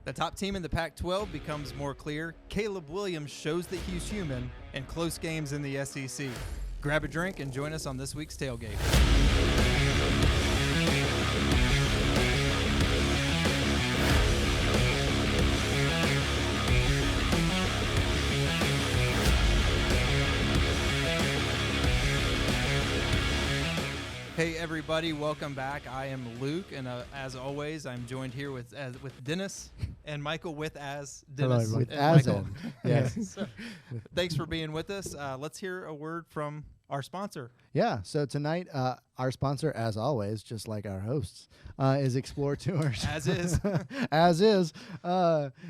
The top team in the Pac-12 becomes more clear. Caleb Williams shows that he's human in close games in the SEC. Grab a drink and join us on this week's Tailgate. Hey everybody, welcome back. I am Luke, and as always, I'm joined here with Dennis and Michael with Dennis. Hello, and Michael. Yes. So, thanks for being with us. Let's hear a word from our sponsor. Yeah. So tonight, our sponsor, as always, just like our hosts, is Explore Tours. As is.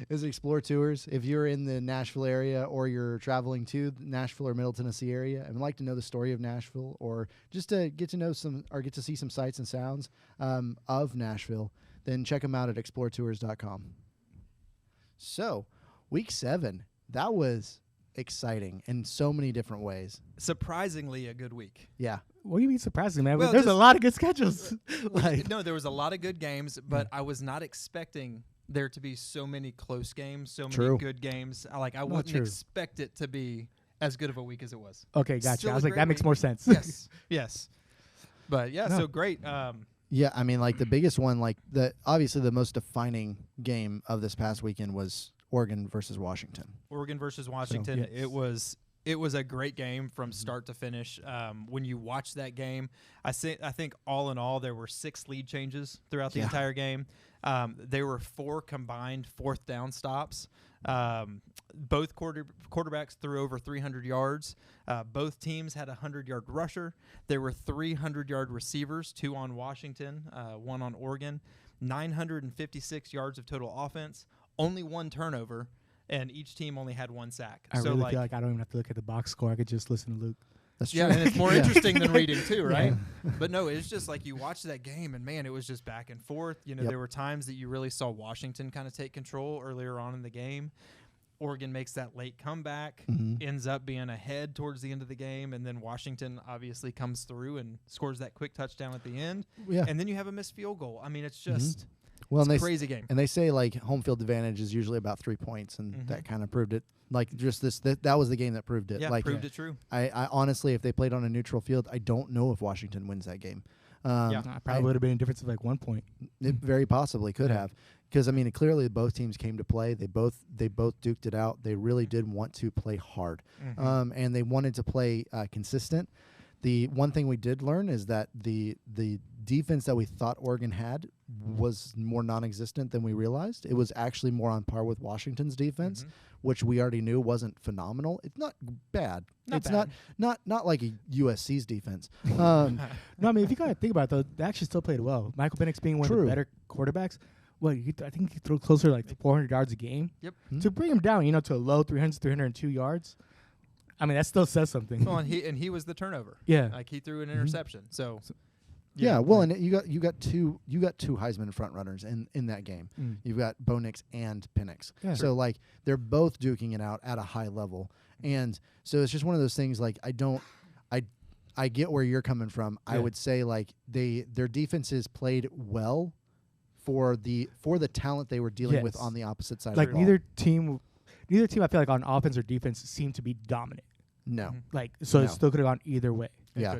Is Explore Tours. If you're in the Nashville area or you're traveling to the Nashville or Middle Tennessee area and would like to know the story of Nashville or just to get to know get to see some sights and sounds of Nashville, then check them out at exploretours.com. So, week 7, that was exciting in so many different ways. Surprisingly, a good week. Yeah. What do you mean surprising, man? Well, There's a lot of good schedules. No, there was a lot of good games, but I was not expecting there to be so many close games, so many good games. I wouldn't expect it to be as good of a week as it was. Okay, gotcha. Still I was like, that week. makes more sense. Yes. But yeah, so great. Yeah, I mean, like the biggest one, obviously the most defining game of this past weekend was Oregon versus Washington. Oregon versus Washington. So, yes. It was a great game from start to finish. When you watch that game, I think all in all there were 6 lead changes throughout the entire game. There were 4 combined fourth down stops. Both quarterbacks threw over 300 yards. Both teams had a 100-yard rusher. There were 300-yard receivers, 2 on Washington, 1 on Oregon. 956 yards of total offense. Only 1 turnover, and each team only had 1 sack. I really feel like I don't even have to look at the box score. I could just listen to Luke. That's true. Yeah, and it's more interesting than reading too, right? Yeah. But no, it's just like you watch that game, and man, it was just back and forth. There were times that you really saw Washington kind of take control earlier on in the game. Oregon makes that late comeback, ends up being ahead towards the end of the game, and then Washington obviously comes through and scores that quick touchdown at the end. Yeah. And then you have a missed field goal. I mean, it's just it's a crazy game. And they say home field advantage is usually about 3 points, and that kind of proved it. That was the game that proved it. Yeah, proved it true. I honestly, if they played on a neutral field, I don't know if Washington wins that game. Probably would have been a difference of 1 point. It very possibly could have. Because, I mean, clearly both teams came to play. They both duked it out. They really did want to play hard. And they wanted to play consistent. The one thing we did learn is that the defense that we thought Oregon had was more non-existent than we realized. It was actually more on par with Washington's defense, which we already knew wasn't phenomenal. It's not bad. Not like a USC's defense. No, I mean, if you got to think about it, though, they actually still played well. Michael Penix being one of the better quarterbacks. Well, I think he threw closer to 400 yards a game. Yep. To bring him down, to a low 302 yards. I mean, that still says something. Well, and he was the turnover. Yeah. He threw an interception. So. Yeah, well, and you got two Heisman front runners in that game. You've got Bo Nix and Penix. Yeah. So they're both duking it out at a high level, and so it's just one of those things. I get where you're coming from. Yeah. I would say their defenses played well for the talent they were dealing with on the opposite side. Of the ball. neither team, I feel like on offense or defense seemed to be dominant. No, it still could have gone either way. Yeah.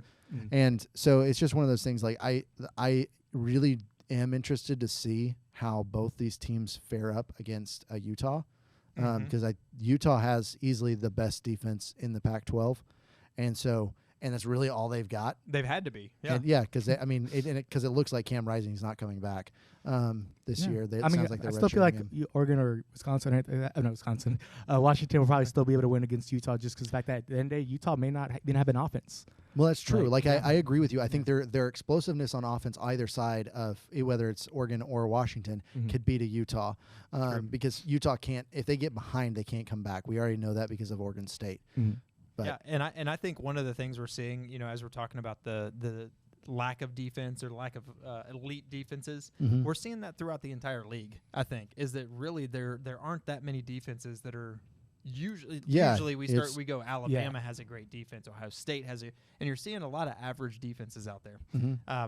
And so it's just one of those things. I really am interested to see how both these teams fare up against Utah, because Utah has easily the best defense in the Pac-12, and that's really all they've got. They've had to be, because it looks like Cam Rising's not coming back this year. I still feel like Oregon or Wisconsin, Wisconsin, Washington will probably still be able to win against Utah just because the fact that at the end of the day, Utah may not even have an offense. Well, that's true. I agree with you. I think their explosiveness on offense, either side of whether it's Oregon or Washington, could beat a Utah, because Utah can't. If they get behind, they can't come back. We already know that because of Oregon State. But and I think one of the things we're seeing, as we're talking about the lack of defense or lack of elite defenses, we're seeing that throughout the entire league. I think is that really there aren't that many defenses that are usually we go Alabama has a great defense, Ohio State has and you're seeing a lot of average defenses out there.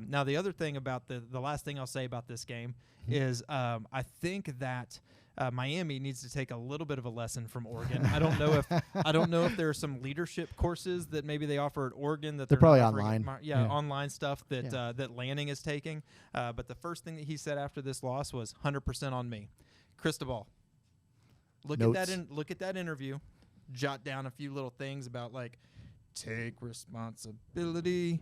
Now the other thing about the last thing I'll say about this game is I think that Miami needs to take a little bit of a lesson from Oregon. I don't know if there are some leadership courses that maybe they offer at Oregon that They're not probably offering online. Online stuff that that Lanning is taking. But the first thing that he said after this loss was 100% on me. Cristobal, look at that interview. Jot down a few little things about like take responsibility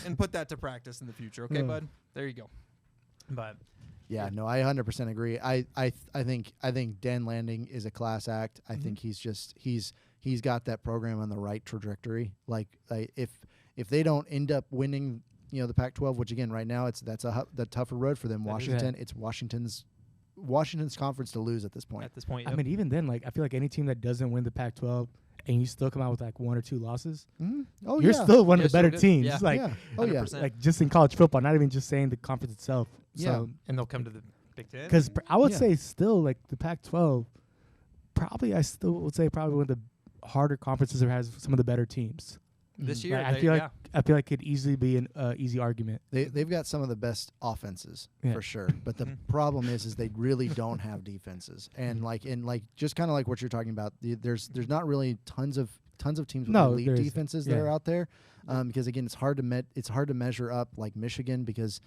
and put that to practice in the future. Okay, bud? There you go. But yeah, no, I 100% agree. I think Dan Lanning is a class act. I think he's got that program on the right trajectory. Like if they don't end up winning, the Pac-12, which again right now that's the tougher road for them. Washington, it's Washington's conference to lose at this point. I mean, even then, like I feel like any team that doesn't win the Pac-12 and you still come out with like 1 or 2 losses, you're still one of the better teams. Yeah. Like, like just in college football, not even just saying the conference itself. So, and they'll come to the Big Ten. Because I would say still like the Pac-12, I still would say probably one of the harder conferences that has some of the better teams. This year, I feel like it could easily be an easy argument. They've got some of the best offenses for sure, but the problem is they really don't have defenses, and just kind of like what you're talking about, there's not really tons of teams with elite defenses that are out there, because again it's hard to measure up like Michigan, because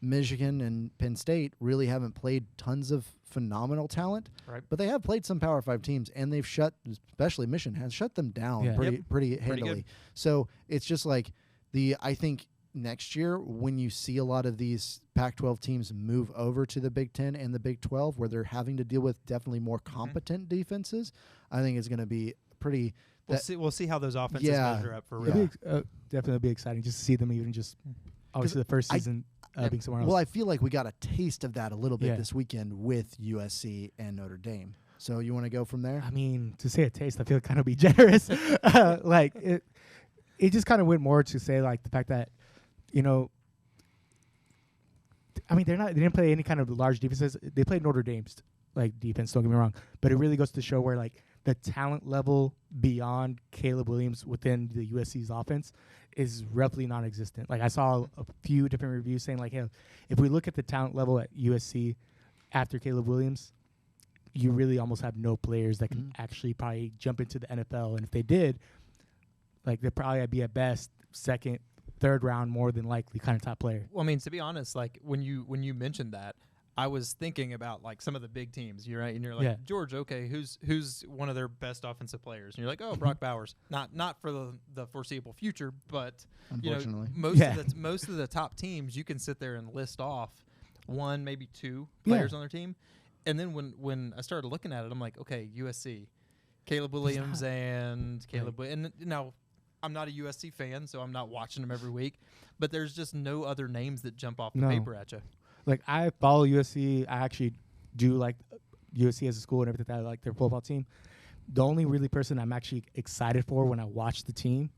Michigan and Penn State really haven't played tons of phenomenal talent, but they have played some Power 5 teams, and they've especially Michigan has shut them down pretty handily. So it's just like I think next year when you see a lot of these Pac-12 teams move over to the Big Ten and the Big 12, where they're having to deal with definitely more competent defenses, I think it's going to be pretty. We'll see how those offenses measure up for real. Definitely be exciting just to see them even just obviously the first season. Being somewhere else. Well, I feel like we got a taste of that a little bit this weekend with USC and Notre Dame. So you want to go from there? I mean, to say a taste, I feel kind of be generous. Like it just kind of went more to say like the fact that, I mean, they didn't play any kind of large defenses. They played Notre Dame's like defense. Don't get me wrong, but it really goes to show where like the talent level beyond Caleb Williams within the USC's offense is roughly non-existent. Like I saw a few different reviews saying like, hey, if we look at the talent level at USC after Caleb Williams, you really almost have no players that can actually probably jump into the NFL. And if they did, like they'd probably be at best second, third round, more than likely kind of top player. Well, I mean, to be honest, like when you mentioned that, I was thinking about like some of the big teams, you're right, and you're like, Georgia, okay, who's one of their best offensive players? And you're like, oh, Brock Bowers, not for the foreseeable future, but unfortunately, most of the top teams you can sit there and list off 1, maybe 2 players on their team, and then when I started looking at it, I'm like, okay, USC, Caleb Williams and Caleb, and now I'm not a USC fan, so I'm not watching them every week, but there's just no other names that jump off the paper at you. Like, I follow USC. I actually do like USC as a school and everything. I like their football team. The only really person I'm actually excited for when I watch the team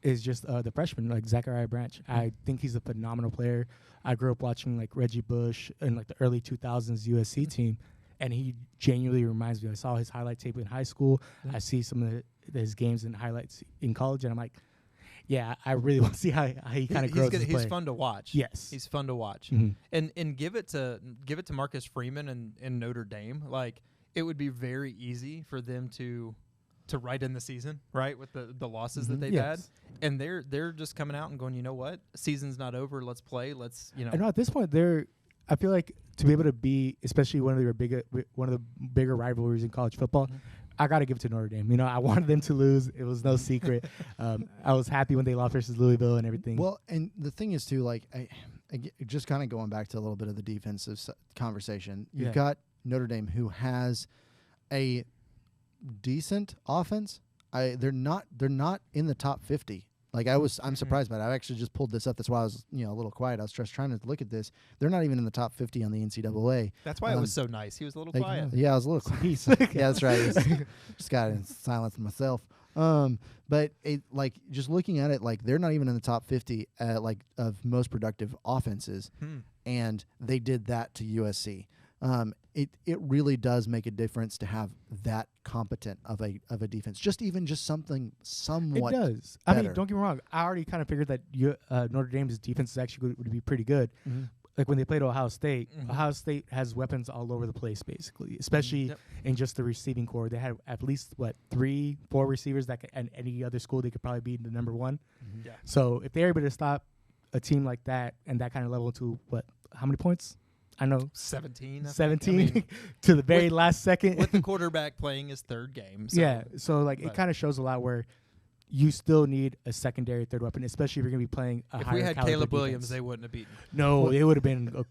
is just the freshman, like Zachariah Branch. I think he's a phenomenal player. I grew up watching like Reggie Bush and like the early 2000s USC team, and he genuinely reminds me. I saw his highlight tape in high school. I see some of his games and highlights in college, and I'm like, yeah, I really want to see how he kind of grows. He's fun to watch. Yes, he's fun to watch. And give it to Marcus Freeman and Notre Dame. Like it would be very easy for them to write in the season, right, with the losses that they've had, and they're just coming out and going, you know what, season's not over. Let's play. I know at this point I feel like to be able to be, especially one of the bigger rivalries in college football. I got to give it to Notre Dame. I wanted them to lose. It was no secret. I was happy when they lost versus Louisville and everything. Well, and the thing is, too, like, I just kind of going back to a little bit of the defensive conversation, you've got Notre Dame, who has a decent offense. They're not in the top 50. Like I'm surprised by that. I actually just pulled this up. That's why I was a little quiet. I was just trying to look at this. They're not even in the top 50 on the NCAA. That's why it was so nice. He was a little quiet. Yeah, I was a little quiet. Yeah, that's right. Just got to silence myself. But just looking at it, like they're not even in the top 50 of most productive offenses, and they did that to USC. It really does make a difference to have that competent of a defense. Just something somewhat. It does. Better. I mean, don't get me wrong. I already kind of figured that Notre Dame's defense is actually would be pretty good. like when they played Ohio State, Ohio State has weapons all over the place, basically, especially in just the receiving core. They had at least, 3-4 receivers that could, and any other school, they could probably be the number one. Yeah. So if they're able to stop a team like that and that kind of level to how many points? I know 17. 17 I mean, to the very last second. with the quarterback playing his third game. So. Yeah. So it kind of shows a lot where you still need a secondary third weapon, especially if you're going to be playing a higher If we had caliber Caleb defense. Williams, they wouldn't have beaten. No, it would have been a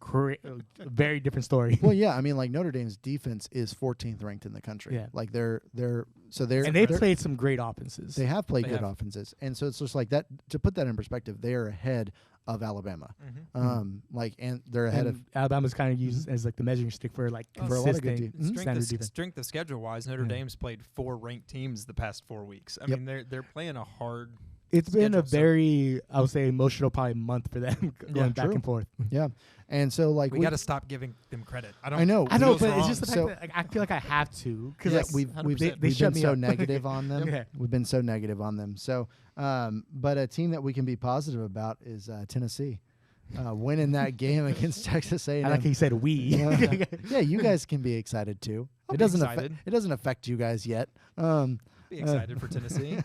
very different story. Well, yeah, I mean, like Notre Dame's defense is 14th ranked in the country. Yeah. Like they're and they've played some great offenses. They have played good offenses, and so it's just like that. To put that in perspective, they are ahead of Alabama. And they're ahead of Alabama's kind of used as like the measuring stick for like for a lot of good consistent standard defense. Strength of schedule wise, Notre Dame's played 4 ranked teams the past 4 weeks. I mean, they're playing a hard. It's been a schedule, very, I would say, emotional probably month for them going back and forth. Yeah, and so like we got to stop giving them credit. I know, but wrong. it's just the fact that like, I feel like I have to because we've they been shut me so up. negative on them. Yeah. We've been so negative on them. So, but a team that we can be positive about is Tennessee. Winning that game against Texas A&M. I like he said we. Yeah, you guys can be excited too. I'll It be doesn't excited. affect. It doesn't affect you guys yet. Be excited for Tennessee.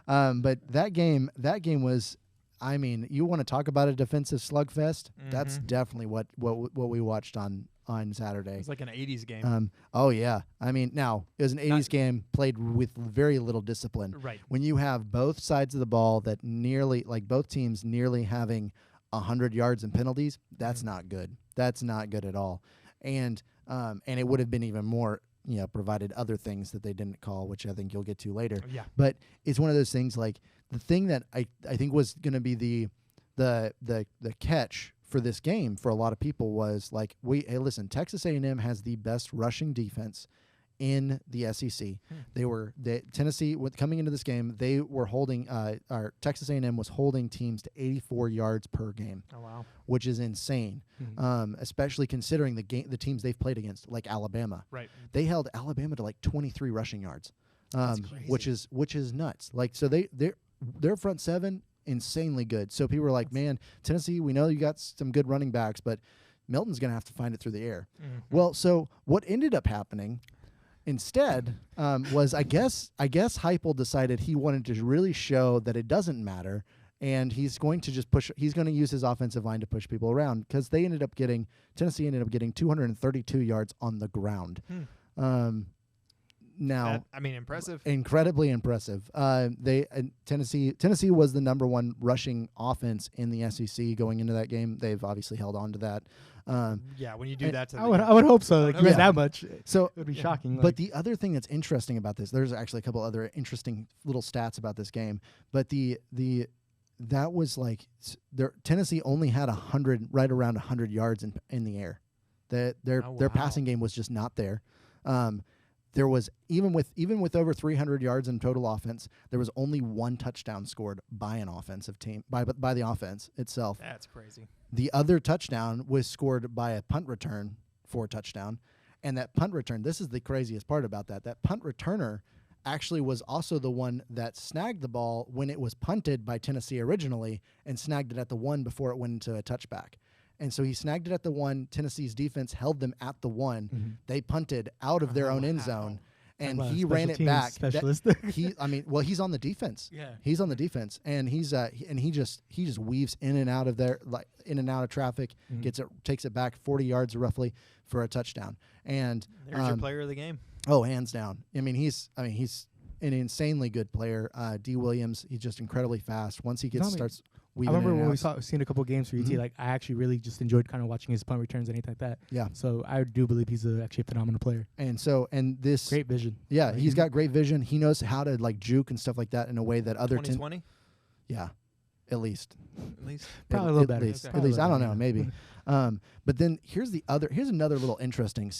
But that game was. I mean, you want to talk about a defensive slugfest? That's definitely what we watched on Saturday. It's like an 80s game. Oh yeah. I mean, now it was an 80s game played with very little discipline. Right. When you have both sides of the ball that nearly, like both teams nearly having 100 yards in penalties, that's not good. That's not good at all. And it would have been even more, provided other things that they didn't call, which I think you'll get to later. Yeah. But it's one of those things like the thing that I think was going to be the catch for this game for a lot of people was like, hey, listen, Texas A&M has the best rushing defense in the SEC. Tennessee coming into this game, they were holding Texas A&M was holding teams to 84 yards per game. Oh wow, which is insane, especially considering the teams they've played against, like Alabama. Right, they held Alabama to like 23 rushing yards, which is nuts. Like so their front seven insanely good. So people were like, man, Tennessee, we know you got some good running backs, but Milton's going to have to find it through the air. Well, so what ended up happening instead was I guess Heupel decided he wanted to really show that it doesn't matter, and he's going to just push. He's going to use his offensive line to push people around because Tennessee ended up getting 232 yards on the ground. Now, impressive. Incredibly impressive. Tennessee was the number one rushing offense in the SEC going into that game. They've obviously held on to that. When you do that to I would hope so. Like, that much. So it would be shocking. But the other thing that's interesting about this, there's actually a couple other interesting little stats about this game. But that was like Tennessee only had right around 100 yards in the air. Their passing game was just not there. There was even with over 300 yards in total offense, there was only one touchdown scored by an offensive team by the offense itself. That's crazy. The other touchdown was scored by a punt return for a touchdown, and that punt return. This is the craziest part about that. That punt returner actually was also the one that snagged the ball when it was punted by Tennessee originally, and snagged it at the one before it went into a touchback. And so he snagged it at the one. Tennessee's defense held them at the one. Mm-hmm. They punted out of their own end zone, and he ran it back. Specialist. He's on the defense. Yeah, he's on the defense, and he just weaves in and out of there, like in and out of traffic. Takes it back 40 yards roughly for a touchdown. And there's your player of the game. Oh, hands down. He's an insanely good player. D. Williams, he's just incredibly fast. Once he starts. I remember when we seen a couple of games for UT. Like I actually really just enjoyed kind of watching his punt returns and anything like that. Yeah. So I do believe he's actually a phenomenal player. And this great vision. Yeah, he's got great vision. He knows how to like juke and stuff like that in a way that other 2020. Yeah, at least probably a little better. At least I don't know, maybe. But then here's another little interesting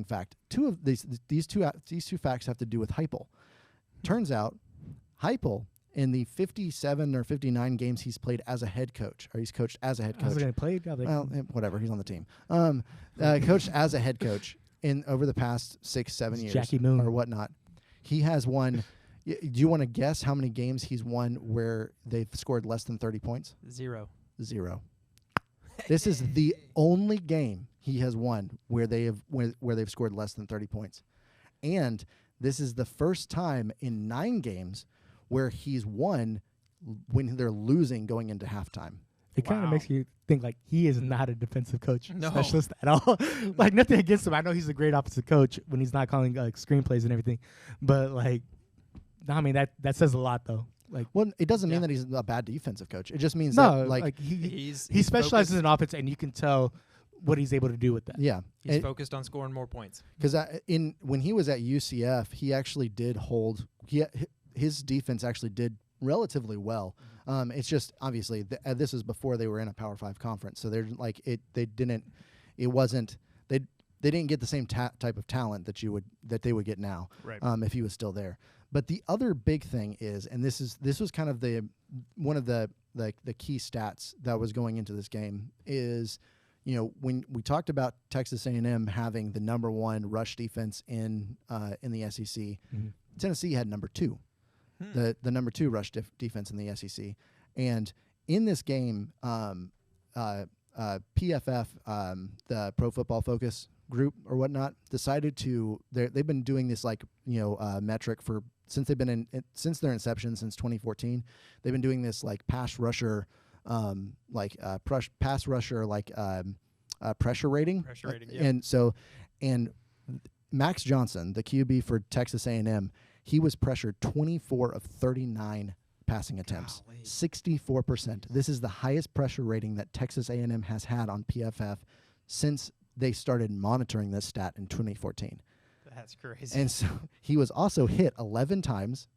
fact. Two of these two facts have to do with Heupel. Turns out, Heupel, in the 57 or 59 games he's played as a head coach, or he's coached as a head coach. Well, whatever, he's on the team. Coached as a head coach over the past 6-7 years, Jackie Moon or whatnot. He has won. Do you want to guess how many games he's won where they've scored less than 30 points? Zero. This is the only game he has won where they've scored less than 30 points. And this is the first time in 9 games where he's won when they're losing going into halftime. It kind of makes you think like he is not a defensive coach specialist at all. Mm-hmm. Like nothing against him. I know he's a great offensive coach when he's not calling screenplays and everything, but like, I mean that says a lot though. Like, well, it doesn't mean that he's a bad defensive coach. It just means no, that like he specializes in offense, and you can tell what he's able to do with that. Yeah, he's focused on scoring more points. Because when he was at UCF, he actually did hold. His defense actually did relatively well. It's just obviously this is before they were in a Power 5 conference, so they're like they didn't get the same type of talent that they would get now, right. If he was still there. But the other big thing is, and this was kind of one of the key stats that was going into this game is, you know, when we talked about Texas A&M having the number 1 rush defense in the SEC, mm-hmm. Tennessee had number 2. The number 2 rush defense in the SEC. And in this game, PFF, the Pro Football Focus group or whatnot, decided they've been doing this metric since their inception, since 2014. They've been doing this like pass rusher pressure rating. Yeah. And Max Johnson, the QB for Texas A&M, he was pressured 24 of 39 passing attempts, 64%. This is the highest pressure rating that Texas A&M has had on PFF since they started monitoring this stat in 2014. That's crazy. And so he was also hit 11 times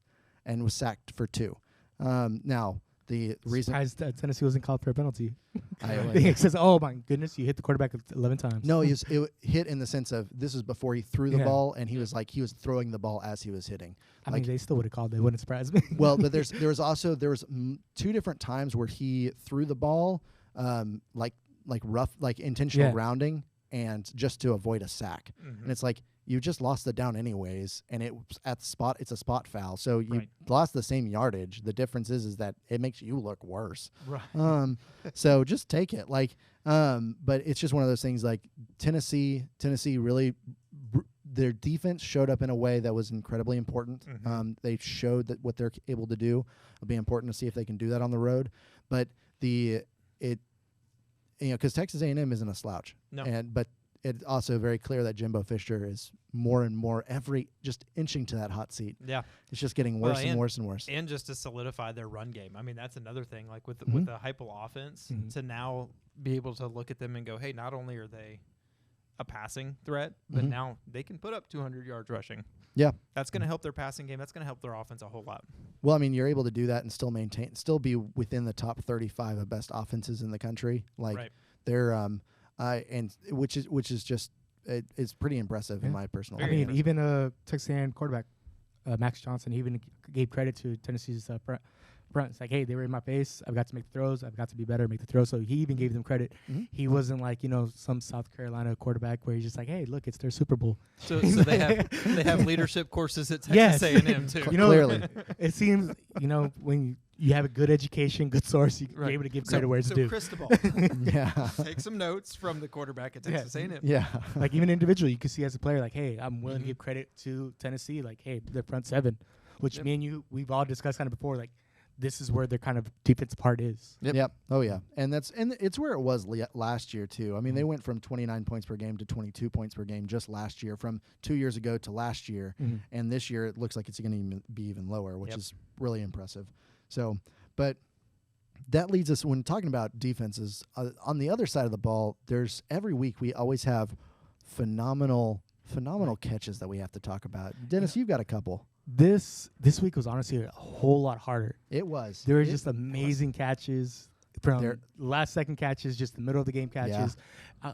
and was sacked for 2. Now, the reason... Surprised Tennessee wasn't called for a penalty. It says, oh, my goodness, you hit the quarterback 11 times. No, it hit in the sense of this was before he threw the ball, and he was throwing the ball as he was hitting. I mean, they still would have called. They wouldn't surprise me. Well, but there was 2 different times where he threw the ball like intentional grounding, and just to avoid a sack. Mm-hmm. And it's like, you just lost the down anyways, and it's a spot foul. So you lost the same yardage. The difference is that it makes you look worse. Right. So just take it. But it's just one of those things. Like Tennessee really, their defense showed up in a way that was incredibly important. Mm-hmm. They showed that what they're able to do. It'll be important to see if they can do that on the road. But because Texas A&M isn't a slouch. No. But it's also very clear that Jimbo Fisher is more and more just inching to that hot seat. Yeah. It's just getting worse and worse and worse. And just to solidify their run game. I mean, that's another thing. Like with mm-hmm. the Heupel offense, mm-hmm. to now be able to look at them and go, hey, not only are they a passing threat, but mm-hmm. now they can put up 200 yards rushing. Yeah. That's going to help their passing game. That's going to help their offense a whole lot. Well, I mean, you're able to do that and still be within the top 35 of best offenses in the country. Like they're and which is just it's pretty impressive in my personal opinion. I mean, even Texas A&M quarterback Max Johnson, he even gave credit to Tennessee's front. It's like, hey, they were in my face. I've got to make the throws. I've got to be better, make the throws. So he even gave them credit. Mm-hmm. He wasn't like, some South Carolina quarterback where he's just like, hey, look, it's their Super Bowl. So they have leadership courses at Texas A&M too. Clearly, it seems when you have a good education, good source, you're able to give credit where it's due. Cristobal, yeah, take some notes from the quarterback at Texas A&M. Yeah, like even individually, you can see as a player, like, hey, I'm willing to give credit to Tennessee. Like, hey, their front seven, which me and you, we've all discussed kind of before, like. This is where their kind of defense part is. Yep. Oh yeah, and it's where it was last year too. I mean, they went from 29 points per game to 22 points per game just last year, from 2 years ago to last year, and this year it looks like it's going to be even lower, which is really impressive. So, but that leads us when talking about defenses on the other side of the ball. There's every week we always have phenomenal catches that we have to talk about. Dennis, you've got a couple. This week was honestly a whole lot harder. It was. There were just amazing catches from last second catches, just the middle of the game catches. Yeah.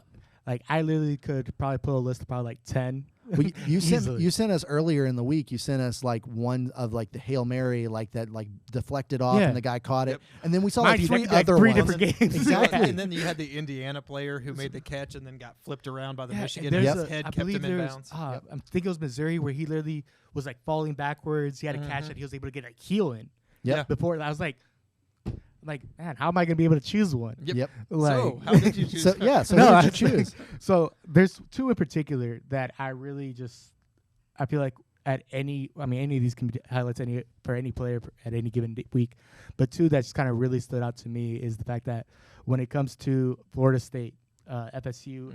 I literally could probably pull a list of probably 10. Well, you sent us earlier in the week. You sent us one of the Hail Mary that deflected off and the guy caught it, and then we saw three different games. Exactly. And then you had the Indiana player who made the catch and then got flipped around by the Michigan. His head kept him in bounds. I think it was Missouri where he literally was falling backwards. He had a catch that he was able to get a heel in. Yeah. Before I was like, like, man, how am I gonna be able to choose one? Yep. Like, So how did you choose? So No, who I- did you choose? So there's two in particular that I really just, I feel like any of these can be highlights for any player at any given week, but two that just kind of really stood out to me is the fact that when it comes to Florida State, FSU,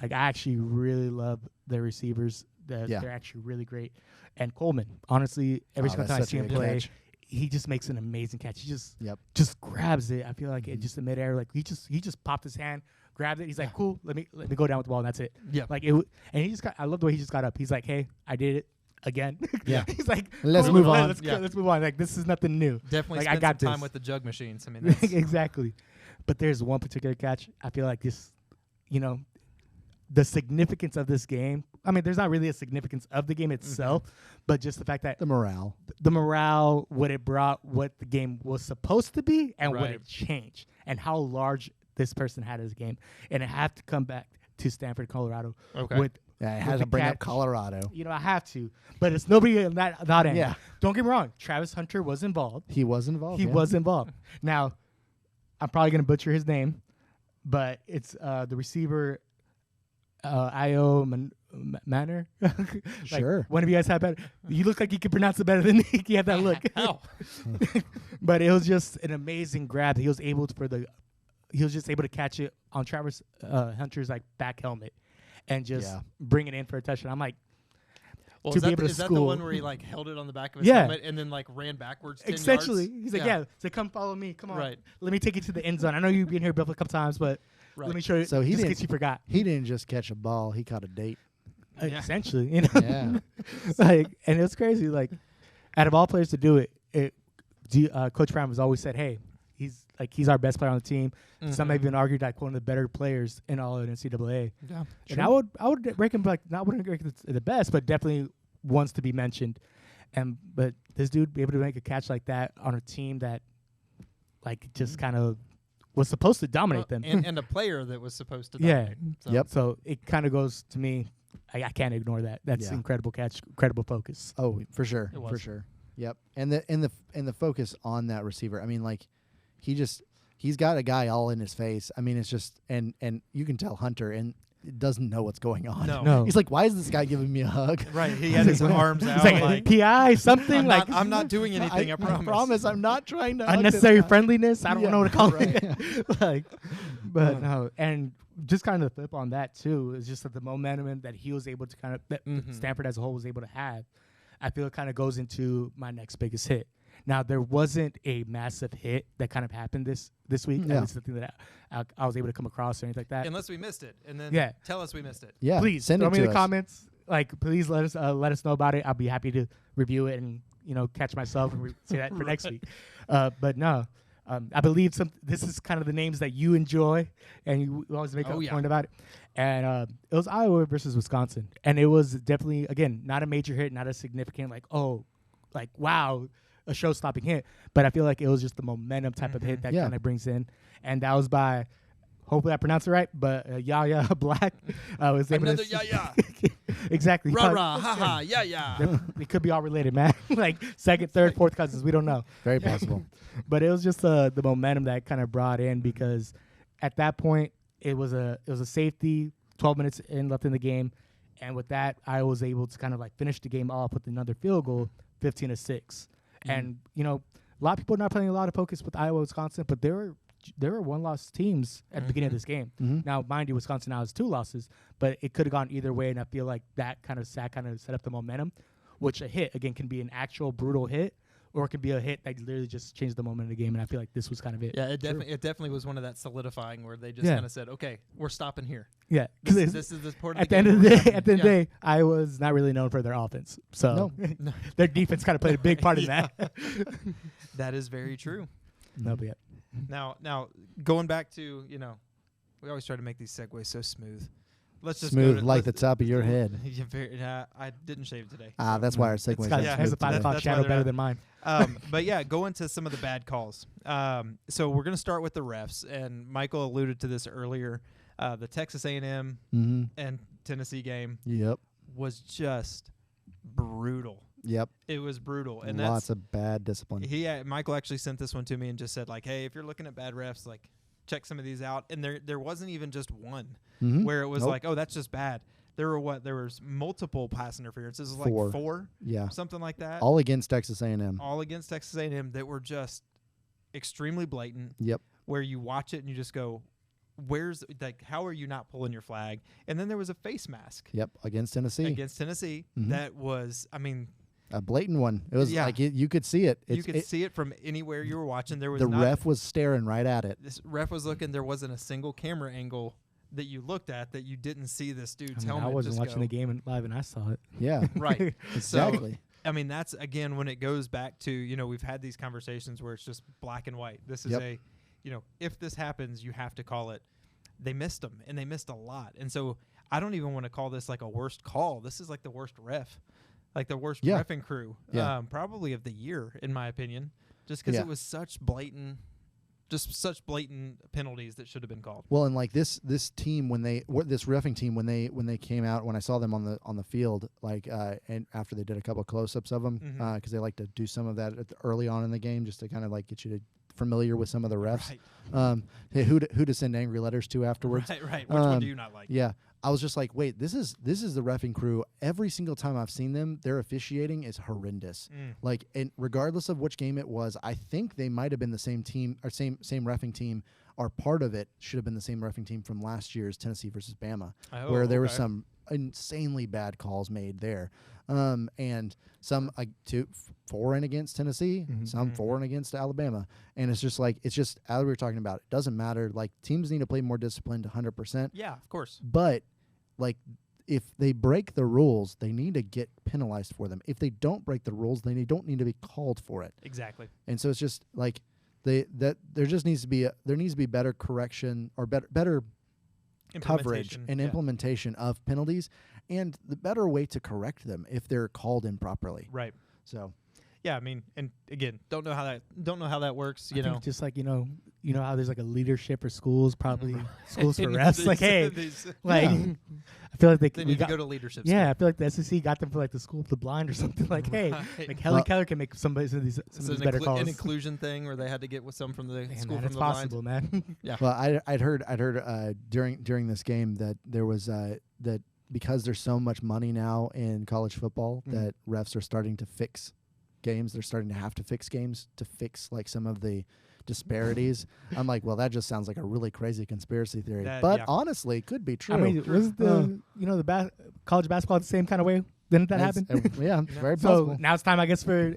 like I actually really love their receivers. They're actually really great. And Coleman, honestly, every single time I see him play, he just makes an amazing catch. He just grabs it. I feel like it just in midair, like he just popped his hand, grabbed it. He's like, cool, let me go down with the ball, and that's it. Yeah. Like it, and he just got. I love the way he just got up. He's like, hey, I did it again. Yeah. He's like, Let's cool, move on. Let's move on. Like this is nothing new. Definitely Like, I spent got some time this. with the jug machines. I mean, that's, Exactly. But there's one particular catch. I feel like this, the significance of this game. I mean, there's not really a significance of the game itself, but just the fact that The morale. what it brought, what the game was supposed to be, and what Right. it changed, and how large this person had as a game. And I have to come back to Stanford, Colorado. Okay. With Yeah, it with has the to bring up catch. Colorado. I have to, but it's nobody in that end. Yeah. Don't get me wrong. Travis Hunter was involved. He was involved. He yeah. was involved. Now, I'm probably going to butcher his name, but it's the receiver, Io Manor. Like, Sure. One of you guys have better. You look like you could pronounce it better than me. You had that look. How? But it was just an amazing grab. He was just able to catch it on Travis Hunter's like back helmet, and just bring it in for a touchdown. I'm like, Well, to is be that, able to is that the school. one where he like held it on the back of his Yeah. helmet and then like ran backwards 10 essentially, yards? he's like, yeah. So come follow me. Come on. Right. Let me take you to the end zone. I know you've been here a couple times, but Right. let me show you. So he just in didn't- case you forgot. He didn't just catch a ball. He caught a date. Yeah. Essentially, Yeah. like, and it was crazy. Like, out of all players to do it, Coach Brown has always said, "Hey, he's our best player on the team." Some have even argued like one of the better players in all of NCAA. Yeah. And I would rank him wouldn't rank him the best, but definitely ones to be mentioned. But this dude be able to make a catch like that on a team that, like, just kind of was supposed to dominate them. And a player that was supposed to Yeah. dominate. So. Yep. So it kind of goes to me. I can't ignore that. That's Yeah. incredible catch, incredible focus. Oh, for sure. It For was. sure. Yep. And the focus on that receiver. I mean, like, he's got a guy all in his face. I mean, it's just and you can tell Hunter and doesn't know what's going on. No. He's like, why is this guy giving me a hug? Right. He had his arms out. It's like, like PI something I'm not doing anything. I promise. I'm not trying to hug this unnecessary guy. friendliness. I don't Yeah, know what to call right. it. Like, but no, and just kind of the flip on that too is just that the momentum that he was able to kind of that Stanford as a whole was able to have. I feel it kind of goes into my next biggest hit. Now there wasn't a massive hit that kind of happened this week. Yeah. It's the thing that I was able to come across or anything like that. Unless we missed it, and then Yeah. tell us we missed it. Yeah. Please send throw it me to in the us. comments. Like, please let us know about it. I'll be happy to review it and catch myself and say that for next week. But no, I believe this is kind of the names that you enjoy, and you always make a point about it. And it was Iowa versus Wisconsin, and it was definitely again not a major hit, not a significant wow, a show-stopping hit. But I feel like it was just the momentum type of hit that kind of brings in, and that was by. Hopefully I pronounced it right, but Yaya Black was able Another to Yaya. Exactly. Rah rah, ha ha, yeah. It could be all related, man. Like second, third, fourth cousins. We don't know. Very possible. But it was just the momentum that kind of brought in because at that point it was a safety. 12 minutes left in the game, and with that I was able to kind of like finish the game off with another field goal, 15-6. And a lot of people are not playing a lot of focus with Iowa, Wisconsin, but there were one-loss teams at the beginning of this game. Now, mind you, Wisconsin now has 2 losses, but it could have gone either way, and I feel like that kind of set up the momentum, which a hit, again, can be an actual brutal hit, or it could be a hit that literally just changed the moment of the game, and I feel like this was kind of it. Yeah, it definitely was one of that solidifying where they just kind of said, okay, we're stopping here. Yeah. This is the part of at the the end game of the where day, we're at the end of stopping. the day, Iowa's not really known for their offense. So No. their defense kind of played a big part in that. That is very true. No, but yeah. Now going back to, we always try to make these segues so smooth. Let's just Smooth go to, like the top of your head. Yeah, I didn't shave today. That's why our segues Scott yeah, has a 5 o'clock that's why shadow they're better not- than mine. But yeah, go into some of the bad calls. So we're going to start with the refs, and Michael alluded to this earlier. The Texas A&M and Tennessee game Yep. was just brutal. Yep. It was brutal, and lots of bad discipline. Michael actually sent this one to me and just said like, hey, if you're looking at bad refs, like check some of these out. And there wasn't even just one where it was like, oh, that's just bad. There was multiple pass interferences, like four, something like that. All against Texas A&M. All against Texas A&M that were just extremely blatant. Yep. Where you watch it and you just go, how are you not pulling your flag? And then there was a face mask. Yep, against Tennessee. That was, I mean, a blatant one. It was like you could see it. You could see it from anywhere you were watching. There was the ref was staring right at it. This ref was looking. There wasn't a single camera angle that you looked at that you didn't see this dude's helmet. I wasn't watching the game live and I saw it. Yeah, right. Exactly. So, I mean, that's again when it goes back to we've had these conversations where it's just black and white. This is if this happens, you have to call it. They missed them, and they missed a lot. And so I don't even want to call this like a worst call. This is like the worst ref, like the worst reffing crew, probably of the year, in my opinion, just because it was such blatant penalties that should have been called. Well, and like this team this reffing team when they came out, when I saw them on the field, like and after they did a couple of close-ups of them, because they like to do some of that early on in the game just to kind of like get you familiar with some of the refs. Right. Hey, who to send angry letters to afterwards? Right. Which one do you not like? Yeah. I was just like, wait, this is the reffing crew. Every single time I've seen them, their officiating is horrendous. Like, and regardless of which game it was, I think they might have been the same team or same reffing team, or part of it should have been the same reffing team from last year's Tennessee versus Bama, where there were some insanely bad calls made there. And some for and against Tennessee, some for and against Alabama. And it's just as we were talking about, it doesn't matter. Like, teams need to play more disciplined 100%. Yeah, of course. But like, if they break the rules, they need to get penalized for them. If they don't break the rules, then they don't need to be called for it. Exactly. And so it's just like there needs to be better correction or better coverage and implementation of penalties, and the better way to correct them if they're called improperly. Right. So, yeah, I mean, and again, don't know how that works. I think just like how there's like a leadership for schools, probably schools for refs. Like, hey, like I feel like they need to go to leadership. Yeah, I feel like the SEC got them for like the school of the blind or something. Like, hey, like Helen Keller can make some of these better calls. An inclusion thing where they had to get with some from the school from the possible, blind. Man. Yeah. Well, I'd heard during this game that there was that because there's so much money now in college football that refs are starting to fix games. They're starting to have to fix games to fix like some of the disparities. I'm like, well, that just sounds like a really crazy conspiracy theory. But honestly, it could be true. I mean, was the college basketball the same kind of way? Didn't that happen? Yeah, very possible. So now it's time, I guess, for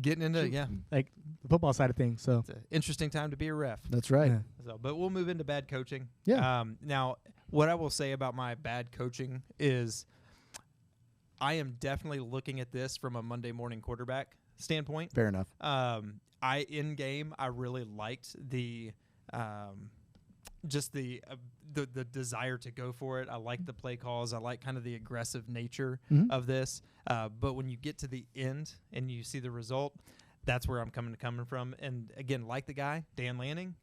getting into like the football side of things. So it's an interesting time to be a ref. That's right. Yeah. So, but we'll move into bad coaching. Yeah. Now, what I will say about my bad coaching is, I am definitely looking at this from a Monday morning quarterback standpoint. Fair enough. In game, I really liked the just the desire to go for it. I like the play calls. I like kind of the aggressive nature of this. But when you get to the end and you see the result, that's where I'm coming from. And again, like the guy, Dan Lanning,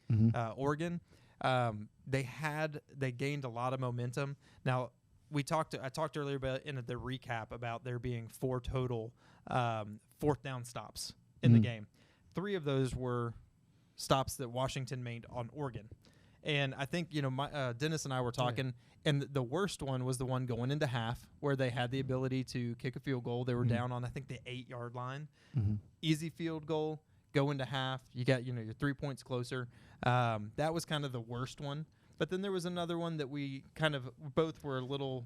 Oregon, they gained a lot of momentum. Now, I talked earlier about in the recap about there being 4 total fourth down stops in the game. 3 of those were stops that Washington made on Oregon. And I think, Dennis and I were talking, and the worst one was the one going into half where they had the ability to kick a field goal. They were down on, I think, the 8-yard line. Easy field goal, go into half. You got, your 3 points closer. That was kind of the worst one. But then there was another one that we kind of both were a little...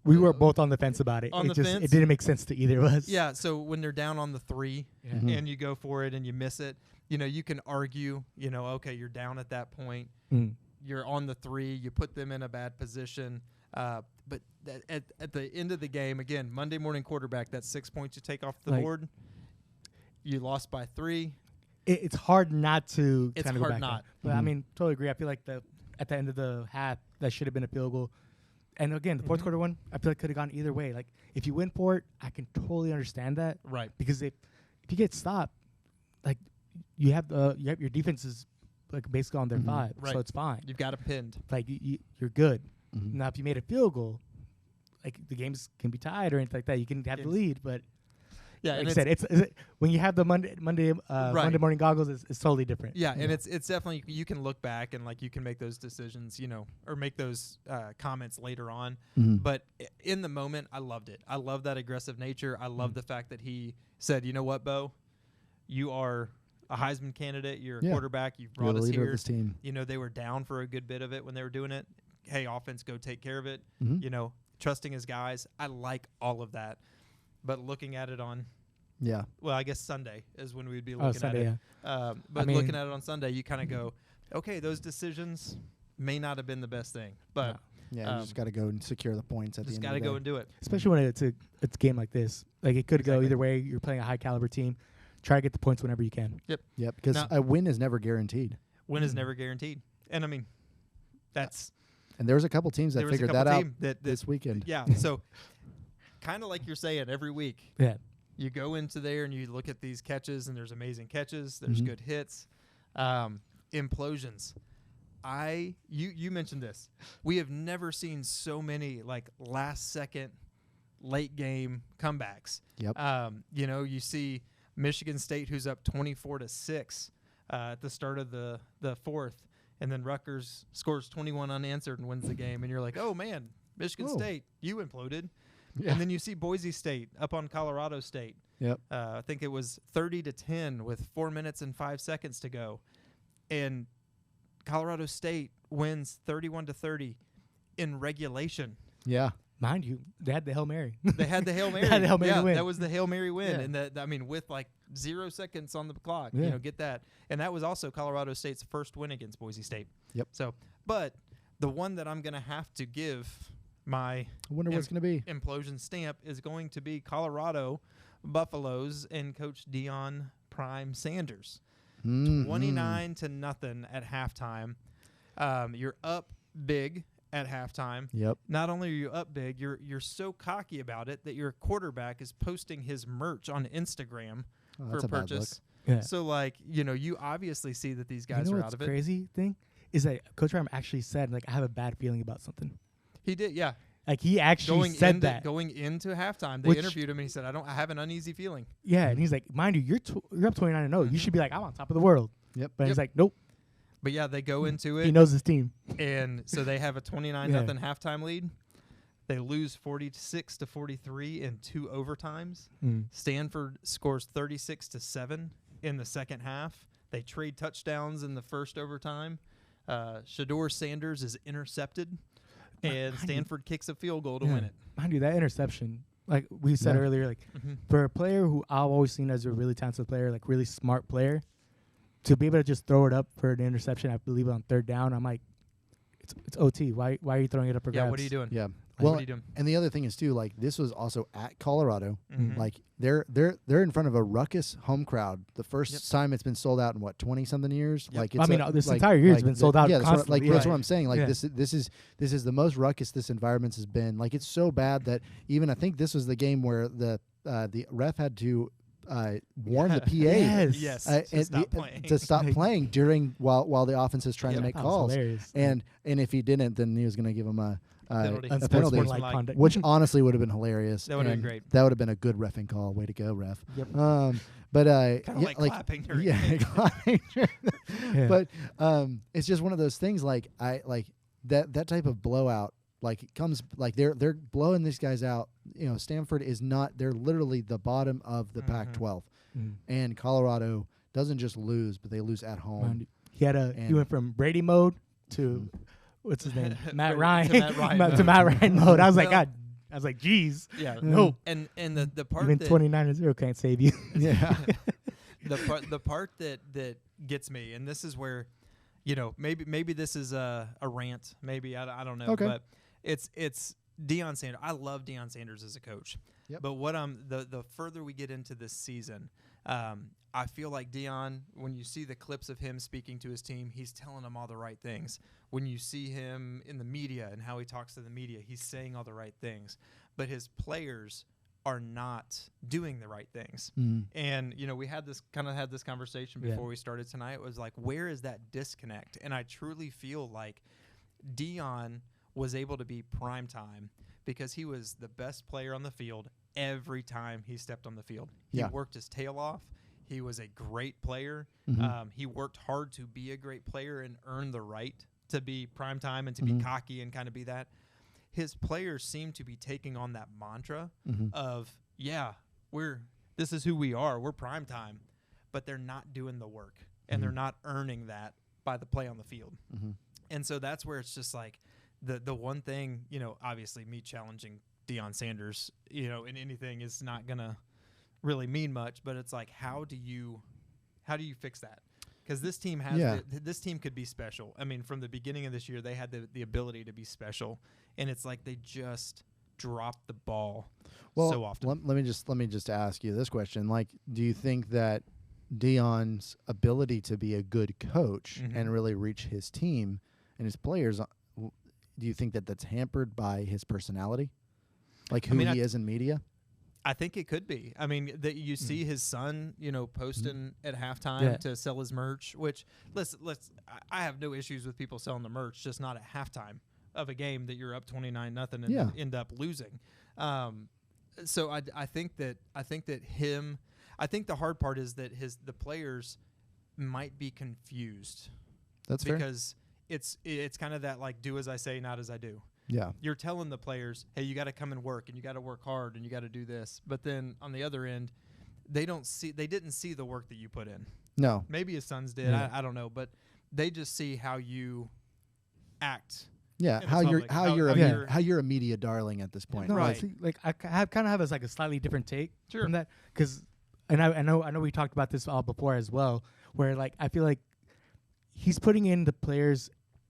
We were both on the fence about it. It didn't make sense to either of us. Yeah, so when they're down on the 3 and you go for it and you miss it, you can argue, okay, you're down at that point. You're on the 3. You put them in a bad position. But at the end of the game, again, Monday morning quarterback, that's 6 points you take off the board. You lost by 3. It's hard not to It's kind of hard go back not. on. But I mean, totally agree. I feel like at the end of the half, that should have been a field goal. And again, the fourth quarter one, I feel like could have gone either way. Like, if you win for it, I can totally understand that. Right. Because if you get stopped, like, you have your defense is like basically on their 5, Right. so it's fine. You've got it pinned. Like, you're good. Now, if you made a field goal, like, the games can be tied or anything like that. You can have the lead, but Yeah, like and I said, it's when you have the Monday Monday morning goggles, it's totally different. Yeah, and it's definitely, you can look back and like you can make those decisions, or make those comments later on. But in the moment, I loved it. I love that aggressive nature. I love the fact that he said, "You know what, Bo, you are a Heisman candidate. You're a quarterback. You've brought us here." Of this team. They were down for a good bit of it when they were doing it. Hey, offense, go take care of it. Trusting his guys. I like all of that. But looking at it on, well, I guess Sunday is when we'd be looking at it. Yeah. But looking at it on Sunday, you kind of go, okay, those decisions may not have been the best thing, but you just got to go and secure the points at the end. Just got to go and do it. Especially when it's a game like this. Like it could go either way. You're playing a high caliber team. Try to get the points whenever you can. Yep. Because a win is never guaranteed. Win is never guaranteed, and I mean, that's. And there was a couple teams that figured that out this weekend. Yeah. So, kind of like you're saying every week. Yeah. You go into there and you look at these catches, and there's amazing catches. There's good hits, implosions. You mentioned this. We have never seen so many like last second, late game comebacks. Yep. You see Michigan State, who's up 24-6 at the start of the fourth, and then Rutgers scores 21 unanswered and wins the game, and you're like, oh man, Michigan State, you imploded. Yeah. And then you see Boise State up on Colorado State. Yep. I think it was 30-10 with 4 minutes and 5 seconds to go, and Colorado State wins 31-30 in regulation. Yeah. Mind you, they had the Hail Mary. They had the Hail Mary. Win. That was the Hail Mary win. Yeah. And with like 0 seconds on the clock, get that. And that was also Colorado State's first win against Boise State. Yep. So, but the one that I'm going to have to give my I wonder what's going to be implosion stamp is going to be Colorado Buffaloes and Coach Deion Prime Sanders. 29-0 at halftime. You're up big at halftime. Yep. Not only are you up big, you're so cocky about it that your quarterback is posting his merch on Instagram for a purchase. Yeah. So like, you obviously see that these guys are out of it. The crazy thing is that Coach Prime actually said, like, I have a bad feeling about something. He did, yeah. Like he actually said that going into halftime. They interviewed him and he said, I have an uneasy feeling. Yeah, and he's like, mind you, you're up 29-0. You should be like, I'm on top of the world. Yep. But he's like, nope. But yeah, they go into it. He knows his team. And so they have a 29-0 halftime lead. They lose 46-43 in 2 overtimes. Stanford scores 36-7 in the second half. They trade touchdowns in the first overtime. Shador Sanders is intercepted. And Stanford kicks a field goal to win it. Mind you, that interception, like we said earlier, like for a player who I've always seen as a really talented player, like really smart player, to be able to just throw it up for an interception, I believe on third down, I'm like, it's OT. Why are you throwing it up for grabs? What are you doing? Yeah. What are you doing? And the other thing is too, like this was also at Colorado. Like they're in front of a ruckus home crowd. The first time it's been sold out in 20-something years. Yep. Like it's this entire year has been sold out. Yeah, constantly. that's what I'm saying. Like this is the most ruckus this environment has been. Like it's so bad that even I think this was the game where the ref had to warn the PA to stop playing during while the offense is trying to make calls. And if he didn't, then he was going to give him a penalty, which honestly would have been hilarious. That would have been great. That would have been a good reffing call. Way to go, ref. Yep. But kind of like clapping. Clapping. But it's just one of those things. Like that type of blowout. Like it comes like they're blowing these guys out. Stanford is not. They're literally the bottom of the Pac-12, and Colorado doesn't just lose, but they lose at home. He went from Brady mode to what's his name, Matt Ryan, to Matt Ryan mode. I was like, God. I was like, geez. Yeah. No. And the part even 29-0 can't save you. Yeah. the part that gets me, and this is where, maybe this is a rant. Maybe I don't know. Okay. But it's Deion Sanders. I love Deion Sanders as a coach. Yep. But what the further we get into this season, I feel like Deion, when you see the clips of him speaking to his team, he's telling them all the right things. When you see him in the media and how he talks to the media, he's saying all the right things. But his players are not doing the right things. And, we had this conversation before we started tonight. It was like, where is that disconnect? And I truly feel like Deion was able to be primetime because he was the best player on the field every time he stepped on the field. He Yeah. worked his tail off. He was a great player. He worked hard to be a great player and earn the right to be primetime and to be cocky and kind of be that. His players seem to be taking on that mantra of, this is who we are. We're primetime. But they're not doing the work, and they're not earning that by the play on the field. And so that's where it's just like the one thing, obviously me challenging Deion Sanders, in anything is not going to really mean much, but it's like, how do you fix that? Because this team this team could be special. I mean, from the beginning of this year, they had the ability to be special, and it's like they just dropped the ball so often. Let me just ask you this question: like, do you think that Deion's ability to be a good coach and really reach his team and his players, do you think that that's hampered by his personality, like who he is in media? I think it could be. I mean, that you see his son, posting at halftime to sell his merch. Which I have no issues with people selling the merch, just not at halftime of a game that you're up 29-0 and end up losing. So I think the hard part is that the players might be confused. That's fair. Because it's kind of that like do as I say, not as I do. Yeah. You're telling the players, hey, you got to come and work, and you got to work hard, and you got to do this. But then on the other end, they didn't see the work that you put in. No. Maybe his sons did. I don't know, but they just see how you act. Yeah, how you're a media darling at this point. No, right. See, like I kind of have a slightly different take from that, because, and I know we talked about this all before as well, where like I feel like he's putting in the players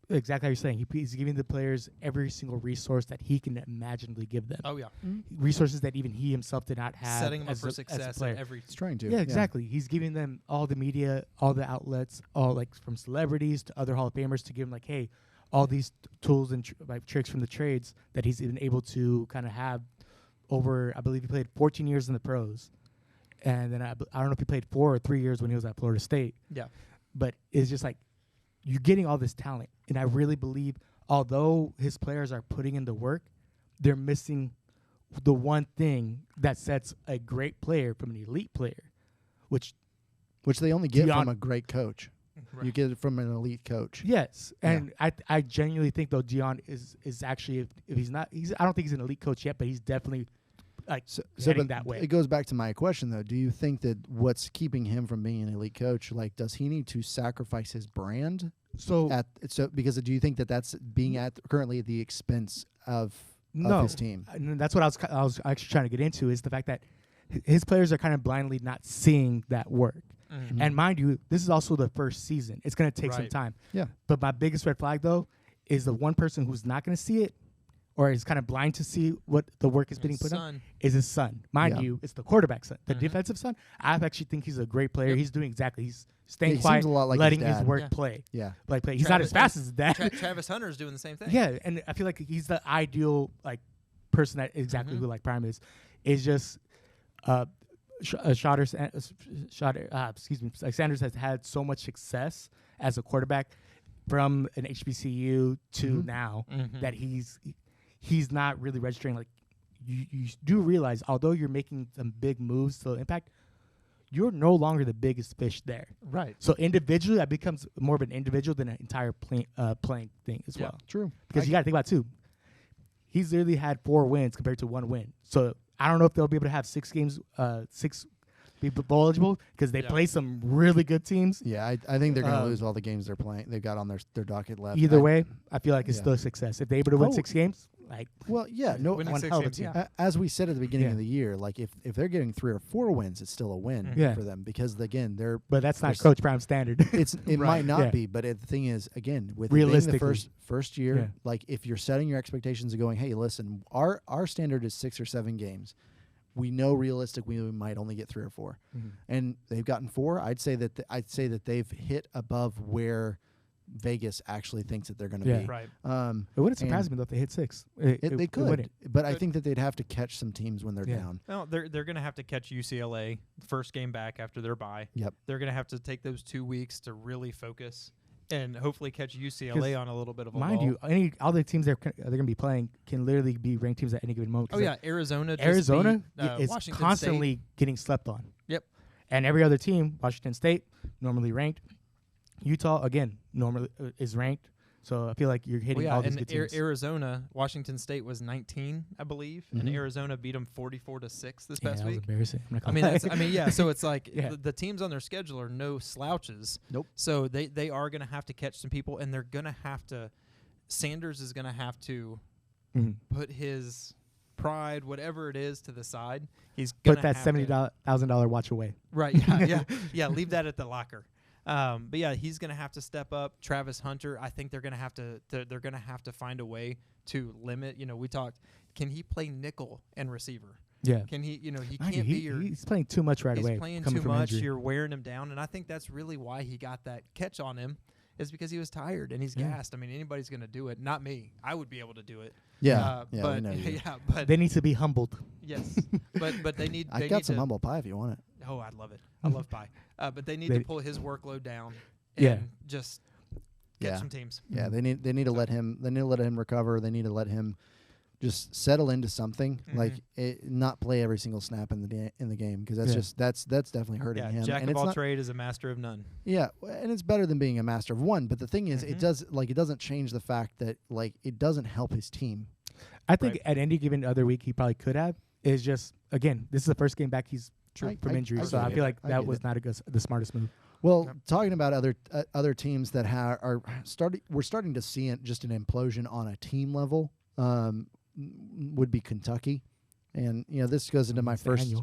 exactly how you're saying. He's giving the players every single resource that he can imaginably give them. Oh yeah, resources that even he himself did not have. Setting them up for success at every. He's trying to. Yeah, exactly. He's giving them all the media, all the outlets, all like from celebrities to other Hall of Famers to give them like, hey, all these tools and tricks from the trades that he's been able to kind of have over. I believe he played 14 years in the pros, and then I don't know if he played 4 or 3 years when he was at Florida State. Yeah, but it's just like you're getting all this talent, and I really believe, although his players are putting in the work, they're missing the one thing that sets a great player from an elite player, which they only get from a great coach. Right. You get it from an elite coach. Yes, and I genuinely think though Deion is actually if he's not I don't think he's an elite coach yet, but he's definitely like heading that way. It goes back to my question though. Do you think that what's keeping him from being an elite coach, like does he need to sacrifice his brand? Because do you think that that's being currently at the expense of his team? And that's what I was actually trying to get into, is the fact that his players are kind of blindly not seeing that work. And mind you, this is also the first season. It's going to take some time. Yeah. But my biggest red flag, though, is the one person who's not going to see it or is kind of blind to see what the work is being put on is his son. Mind you, it's the quarterback's son. The defensive son, I actually think he's a great player. Yep. He's doing he's staying quiet, seems a lot like letting his work play. Yeah. Play. He's not as fast as his dad. Travis Hunter is doing the same thing. Yeah, and I feel like he's the ideal person that exactly who Prime is. Is just Sanders has had so much success as a quarterback from an HBCU to now that he's not really registering. Like you do realize, although you're making some big moves to impact, you're no longer the biggest fish there. Right. So individually, that becomes more of an individual than an entire playing thing as well. True. Because you got to think about it too. He's literally had 4 wins compared to 1 win. So I don't know if they'll be able to have 6 games, 6 be bowl eligible, because they play some really good teams. Yeah, I think they're going to lose all the games they're playing. They've got on their docket left. Either way, I feel like it's still a success. If they're able to win 6 games, winning 6 games, as we said at the beginning of the year, like if they're getting 3 or 4 wins, it's still a win for them, because again but that's not Coach Brown's standard. It might not be, but the thing is, again, with being the first year, like if you're setting your expectations and going, hey, listen, our standard is 6 or 7 games. We know realistically we might only get 3 or 4, and they've gotten 4. I'd say that they've hit above where Vegas actually thinks that they're going to be. Right. It wouldn't surprise me though if they hit 6. They could, but I think that they'd have to catch some teams when they're down. Well, they're going to have to catch UCLA the first game back after their bye. Yep. They're going to have to take those 2 weeks to really focus and hopefully catch UCLA on a little bit of a mind lull. you, all the teams they're going to be playing can literally be ranked teams at any given moment. Oh yeah, Arizona. Arizona beat, is Washington constantly State. getting slept on. Yep. And every other team, Washington State, normally ranked. Utah again, normally is ranked. So I feel like you're hitting all these good teams. Arizona, Washington State was 19, I believe, and Arizona beat them 44-6 this past that was week. embarrassing. I'm not I gonna mean, lie. yeah. So it's like Yeah. the teams on their schedule are no slouches. Nope. So they are going to have to catch some people, and they're going to have to. Sanders is going to have to put his pride, whatever it is, to the side. He's going Put that $70,000 watch away. Right. Yeah. Leave that at the locker. But yeah, he's going to have to step up. Travis Hunter, I think they're going to have to. They're going to have to find a way to limit. We talked. Can he play nickel and receiver? Yeah. Can he? He Mind can't you, be your. He's playing too much right away. He's playing coming too from much. injury. You're wearing him down, and I think that's really why he got that catch on him. Is because he was tired and he's gassed. I mean, anybody's going to do it. Not me. I would be able to do it. Yeah. But we know you. but They need to be humbled. yes. but they need. I They got need some to, humble pie if you want it. Oh, I'd love it. I love pie. But they need to pull his workload down. And Yeah. just catch Yeah. some teams. Yeah, they need to let him. They need to let him recover. They need to let him just settle into something, like not play every single snap in the game, because that's that's definitely hurting him. Jack and of it's all not, trade is a master of none. Yeah, and it's better than being a master of one. But the thing is, it doesn't change the fact that it doesn't help his team. I think at any given other week he probably could have. It's just again, this is the first game back he's from injury, so I feel like that was not the smartest move. Well, talking about other teams that we're starting to see just an implosion on a team level. Would be Kentucky, and this goes into my first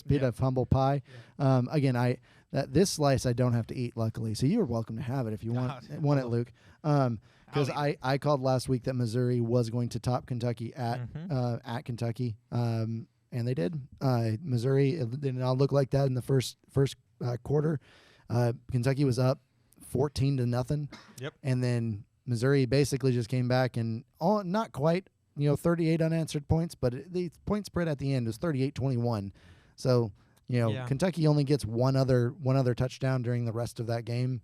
bit of humble pie. Yeah. Again, this slice I don't have to eat, luckily, so you're welcome to have it if you want it, Luke. Because I called last week that Missouri was going to top Kentucky at Kentucky, and they did. Missouri, it did not look like that in the first quarter. Kentucky was up 14-0. Yep. And then Missouri basically just came back and not quite, 38 unanswered points, but the point spread at the end was 38-21. So, Kentucky only gets one other touchdown during the rest of that game.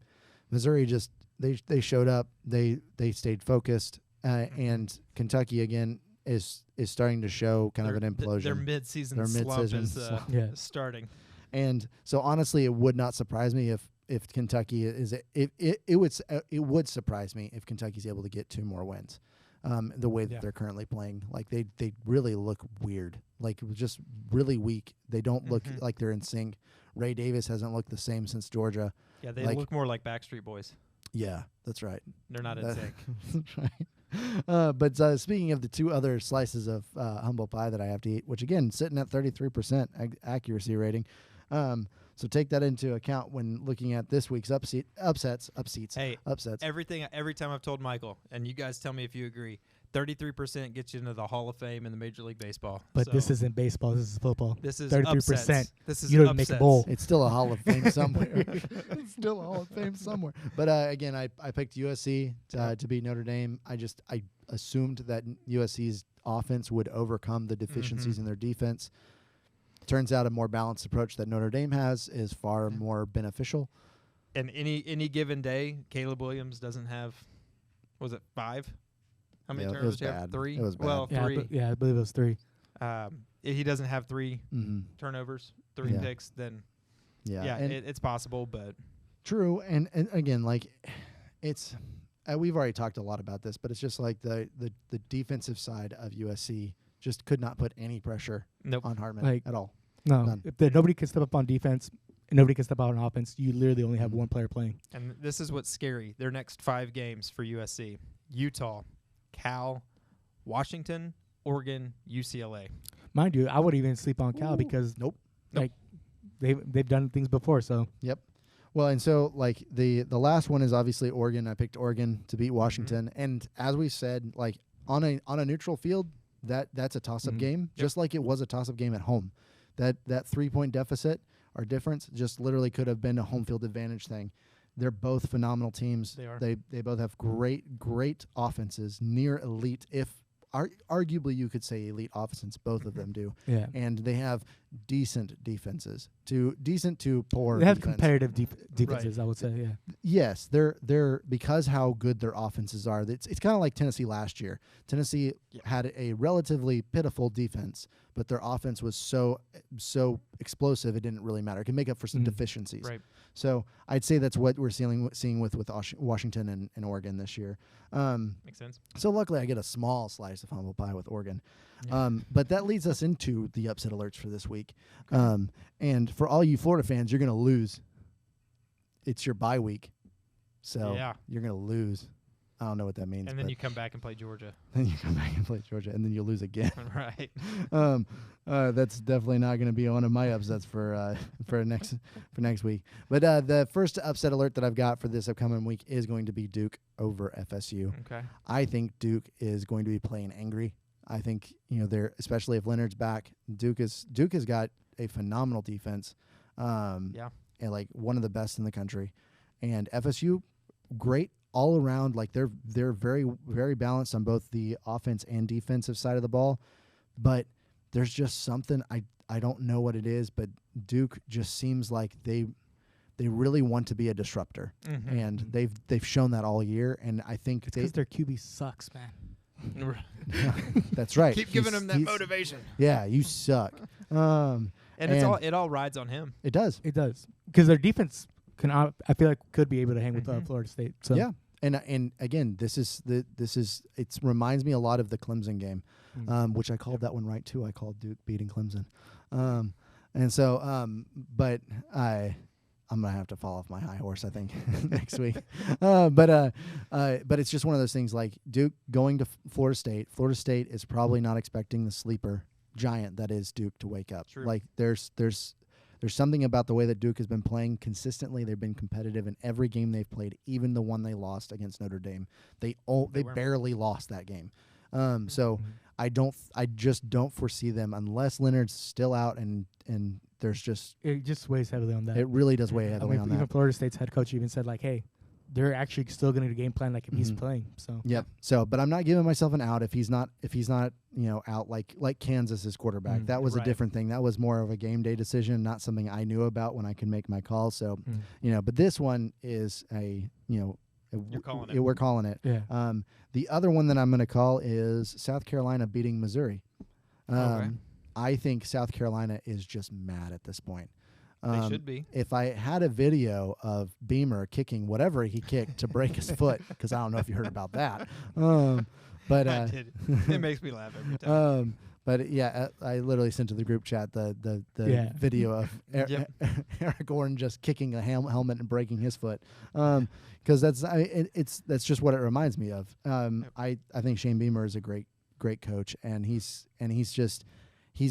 Missouri just they showed up, they stayed focused, and Kentucky again is starting to show kind of an implosion. Their mid-season slump is starting. And so honestly, it would not surprise me if Kentucky it would surprise me if Kentucky's able to get 2 more wins. The way that they're currently playing, like they really look weird, like just really weak. They don't look like they're in sync. Ray Davis hasn't looked the same since Georgia. Yeah, they look more like Backstreet Boys. Yeah, that's right. They're not in sync. That's right. But speaking of the 2 other slices of humble pie that I have to eat, which again sitting at 33% accuracy rating. So take that into account when looking at this week's upsets. Hey, every time I've told Michael, and you guys tell me if you agree, 33% gets you into the Hall of Fame in the Major League Baseball. But this isn't baseball. This is football. This is 33%. This is you don't make a bowl. It's still a Hall of Fame somewhere. It's still a Hall of Fame somewhere. But again, I picked USC to beat Notre Dame. I assumed that USC's offense would overcome the deficiencies in their defense. Turns out a more balanced approach that Notre Dame has is far more beneficial. And any given day, Caleb Williams doesn't have, was it 5? How many turnovers did he have? 3? It was bad. Well, 3. I believe it was 3. If he doesn't have 3 turnovers, 3 picks, then it's possible. But true, and again, like it's we've already talked a lot about this, but it's just like the defensive side of USC just could not put any pressure on Hartman at all. No, none. If nobody can step up on defense and nobody can step out on offense, you literally only have one player playing. And this is what's scary. Their next 5 games for USC: Utah, Cal, Washington, Oregon, UCLA. Mind you, I would even sleep on Cal because they've done things before. So Well, and so like the last one is obviously Oregon. I picked Oregon to beat Washington, and as we said, like on a neutral field, that's a toss-up game, just like it was a toss-up game at home. That 3-point deficit or difference just literally could have been a home field advantage thing. They're both phenomenal teams. They are. They both have great offenses, near elite, if arguably you could say elite offense. Both of them do. Yeah. And they have decent defenses, decent to poor. They have defense. competitive defenses, I would say. Yeah. Yes, they're because how good their offenses are. It's kind of like Tennessee last year. Tennessee had a relatively pitiful defense, but their offense was so explosive it didn't really matter. It can make up for some deficiencies. Right. So I'd say that's what we're seeing with Washington and Oregon this year. Makes sense. So luckily I get a small slice of humble pie with Oregon. Yeah. But that leads us into the upset alerts for this week. And for all you Florida fans, you're going to lose. It's your bye week. So you're going to lose. I don't know what that means. And then you come back and play Georgia. Then you come back and play Georgia, and then you'll lose again. Right. That's definitely not going to be one of my upsets for next week. But the first upset alert that I've got for this upcoming week is going to be Duke over FSU. Okay. I think Duke is going to be playing angry. I think they're, especially if Leonard's back. Duke has got a phenomenal defense. And like one of the best in the country, and FSU great all around. Like they're very, very balanced on both the offense and defensive side of the ball, but there's just something I don't know what it is, but Duke just seems like they really want to be a disruptor, and they've shown that all year. And I think because their QB sucks, man. That's right. Keep giving them that motivation. Yeah, you suck. And it all rides on him. It does. It does, because their defense I feel like could be able to hang with Florida State. So. Yeah. And again, it reminds me a lot of the Clemson game, which I called that one right too. I called Duke beating Clemson, but I'm gonna have to fall off my high horse, I think, next week. But it's just one of those things. Like Duke going to Florida State. Florida State is probably not expecting the sleeper giant that is Duke to wake up. True. Like there's something about the way that Duke has been playing consistently. They've been competitive in every game they've played, even the one they lost against Notre Dame. They barely lost that game. So I just don't foresee them unless Leonard's still out and there's just it just weighs heavily on that. It really does weigh heavily on that. Even Florida State's head coach even said like, hey, they're actually still going to game plan like if he's playing. So yep. So, but I'm not giving myself an out if he's not out like Kansas's quarterback. That was a different thing. That was more of a game day decision, not something I knew about when I could make my call. So, but this one is you're calling it. We're calling it. Yeah. The other one that I'm going to call is South Carolina beating Missouri. Okay. I think South Carolina is just mad at this point. They should be. If I had a video of Beamer kicking whatever he kicked to break his foot, because I don't know if you heard about that, but I did. It makes me laugh every time. But yeah, I literally sent to the group chat the video of Eric Gordon just kicking a helmet and breaking his foot, because that's just what it reminds me of. I think Shane Beamer is a great coach, and he's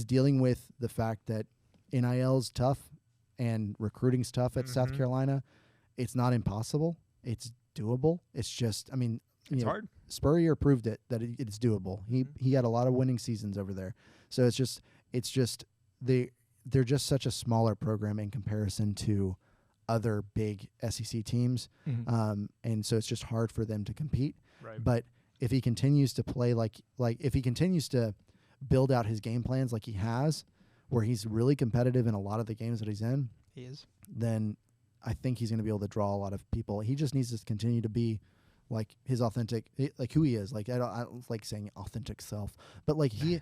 dealing with the fact that NIL's tough. And recruiting's tough at South Carolina. It's not impossible. It's doable. It's just, it's hard. Spurrier proved that it's doable. He had a lot of winning seasons over there. So it's just they're just such a smaller program in comparison to other big SEC teams. And so it's just hard for them to compete. Right. But if he continues to play like if he continues to build out his game plans like he has, where he's really competitive in a lot of the games that he's in, then I think he's going to be able to draw a lot of people. He just needs to continue to be like his authentic, like who he is. Like I don't like saying authentic self, but like he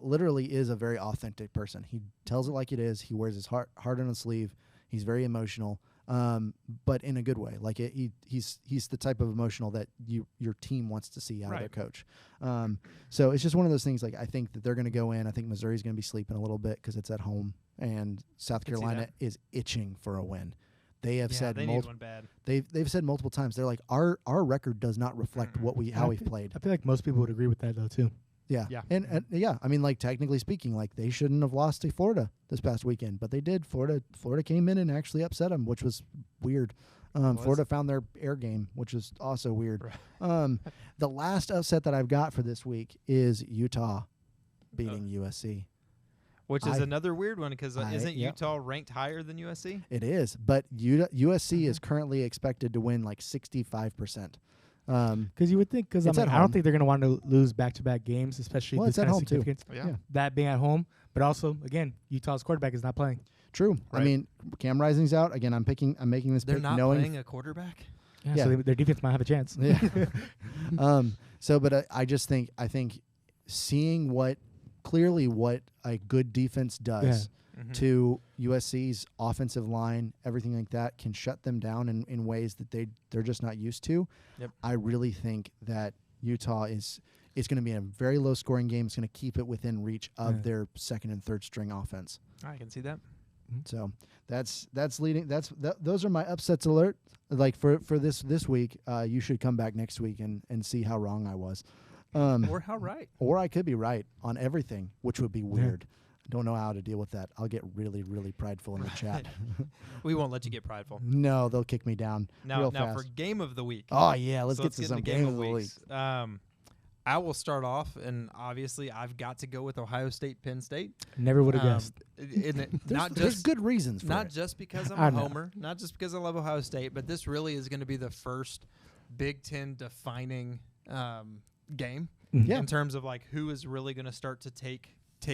literally is a very authentic person. He tells it like it is. He wears his heart on his sleeve. He's very emotional, but in a good way. Like he's the type of emotional that your team wants to see out of their coach. So it's just one of those things. Like I think that they're going to go in. I think Missouri's going to be sleeping a little bit because it's at home, and South Carolina is itching for a win. They have said need one bad. They've said multiple times. They're like our record does not reflect how we've played. I feel like most people would agree with that though too. Yeah. And I mean, like technically speaking, like they shouldn't have lost to Florida this past weekend, but they did. Florida came in and actually upset them, which was weird. Florida found their air game, which is also weird. The last upset that I've got for this week is Utah beating USC. Which is another weird one because isn't Utah ranked higher than USC? It is, but USC is currently expected to win like 65%. Because you would think, because It's at I don't home. think they're going to want to lose back-to-back games, especially Well, this it's at kind of home, too. significance. Yeah. That being at home, but also, again, Utah's quarterback is not playing. True. Right. I mean, Cam Rising's out again. I'm making this They're pick not knowing playing a quarterback. Yeah, Yeah. so their defense might have a chance. Yeah. But I just think seeing what a good defense does Mhm. to USC's offensive line, everything like that, can shut them down in ways that they're just not used to. Yep. I really think that Utah is going to be a very low scoring game. It's going to keep it within reach of their second and third string offense. I can see that. So that's leading. Those are my upsets alert. Like for this week, you should come back next week and see how wrong I was, Or how right. or I could be right on everything, which would be weird. I don't know how to deal with that. I'll get really, really prideful in the chat. We won't let you get prideful. No, they'll kick me down real Now fast. for game of the week. Oh yeah, let's So get to some into game of the week. weeks. I will start off, and obviously I've got to go with Ohio State, Penn State. Never would have guessed. There's good reasons for not it. just because I I'm a know. homer, not just because I love Ohio State, but this really is going to be the first Big Ten defining game Yeah. in terms of like who is really going to start to take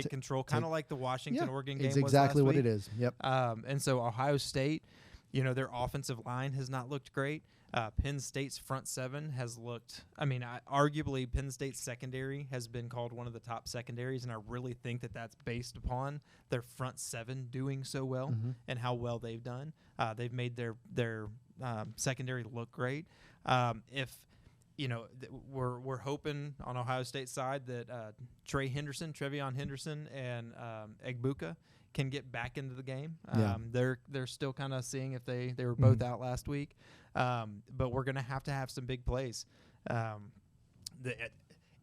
control, kind of like the Washington Oregon game it's was exactly last what week. it is. Yep. And so Ohio State, their offensive line has not looked great. Penn State's front seven has looked, arguably Penn State's secondary has been called one of the top secondaries, and I really think that that's based upon their front seven doing so well and how well they've done. They've made their secondary look great. We're hoping on Ohio State's side that Trevion Henderson, and Egbuka can get back into the game. They're still kind of seeing if they were both out last week, but we're going to have some big plays.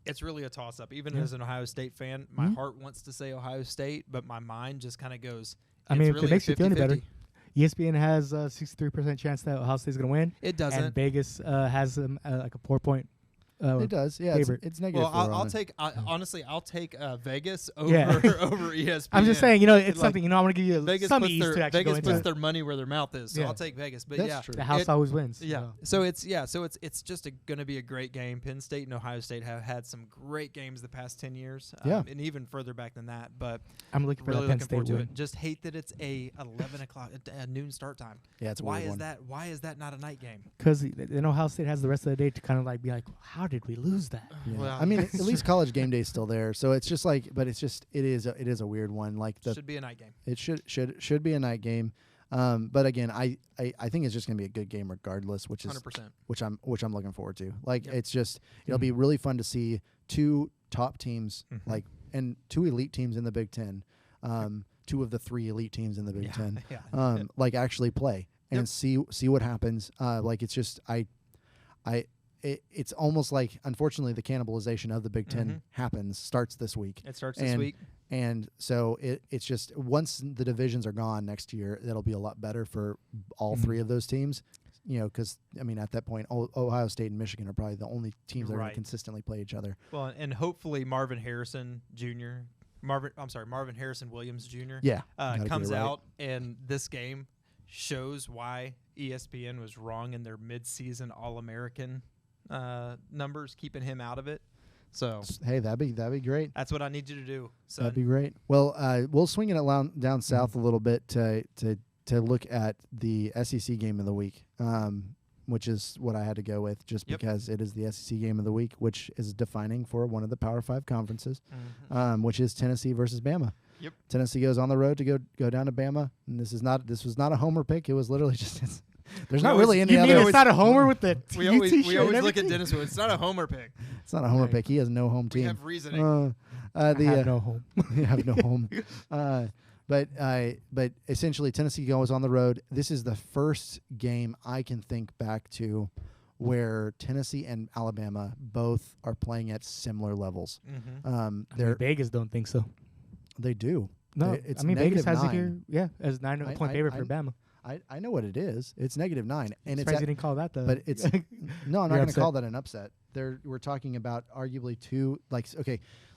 It's really a toss-up. Even as an Ohio State fan, my heart wants to say Ohio State, but my mind just kind of goes, I mean, if really it makes you feel any better, 50-50. ESPN has a 63% chance that Ohio State's going to win. It doesn't. And Vegas has them like a 4-point. It does. Yeah, it's favorite. negative. Well, four I'll on it. take over Vegas over Yeah. over ESPN. I'm just saying, it's Like, something, I want to give you Vegas some puts ease their to actually Vegas go into puts it. their money where their mouth is, so Yeah. I'll take Vegas. But That's yeah, true. The house always wins. yeah. So. So it's just going to be a great game. Penn State and Ohio State have had some great games the past 10 years, and even further back than that. But I'm looking for really that Penn looking State forward to win. it. Just hate that it's a 11 o'clock, a noon start time. Yeah, it's a Why weird is one. that? Why is that not a night game? Because Ohio State has the rest of the day to kind of like be like, how did we lose that? Yeah. Well, I mean, at least college game day is still there, so it's just like, but it is a weird one. Like Should be a night game. it should be a night game, but again, I think it's just gonna be a good game regardless, which is 100%. which I'm looking forward to. Like Yep. it's just it'll be really fun to see two top teams and two elite teams in the Big Ten, two of the three elite teams in the Big Ten, Yeah. like actually play and Yep. see what happens. Like it's just it's almost like, unfortunately, the cannibalization of the Big Ten starts this week. It starts this week. And so it's just, once the divisions are gone next year, that'll be a lot better for all three of those teams. Because at that point, Ohio State and Michigan are probably the only teams that are going to consistently play each other. Well, and hopefully Marvin Harrison Williams Jr. Yeah, gotta get comes it right. out, and this game shows why ESPN was wrong in their mid-season All-American numbers, keeping him out of it. So Hey, that'd be great. that's what I need you to do. Son. That'd be great. Well, we'll swing it down south a little bit to look at the SEC game of the week, which is what I had to go with, just because it is the SEC game of the week, which is defining for one of the Power 5 conferences, which is Tennessee versus Bama. Yep. Tennessee goes on the road to go down to Bama, and this was not a homer pick. It was literally just there's not really any You mean other. it's not a homer with the we UT always shirt and look at everything? Dennis. It's not a homer pick. It's not a homer Right. pick. He has no home We team. have reasoning. I have no home. You have no home. But essentially, Tennessee goes on the road. This is the first game I can think back to where Tennessee and Alabama both are playing at similar levels. Vegas don't think so. They do. No, It's Vegas has it -9. here. Yeah, as 9-point favorite for Bama. I know what it is. It's -9, and Surprised you didn't call that though. but it's no. I'm not You're going to upset. call that an upset. We're talking about arguably two.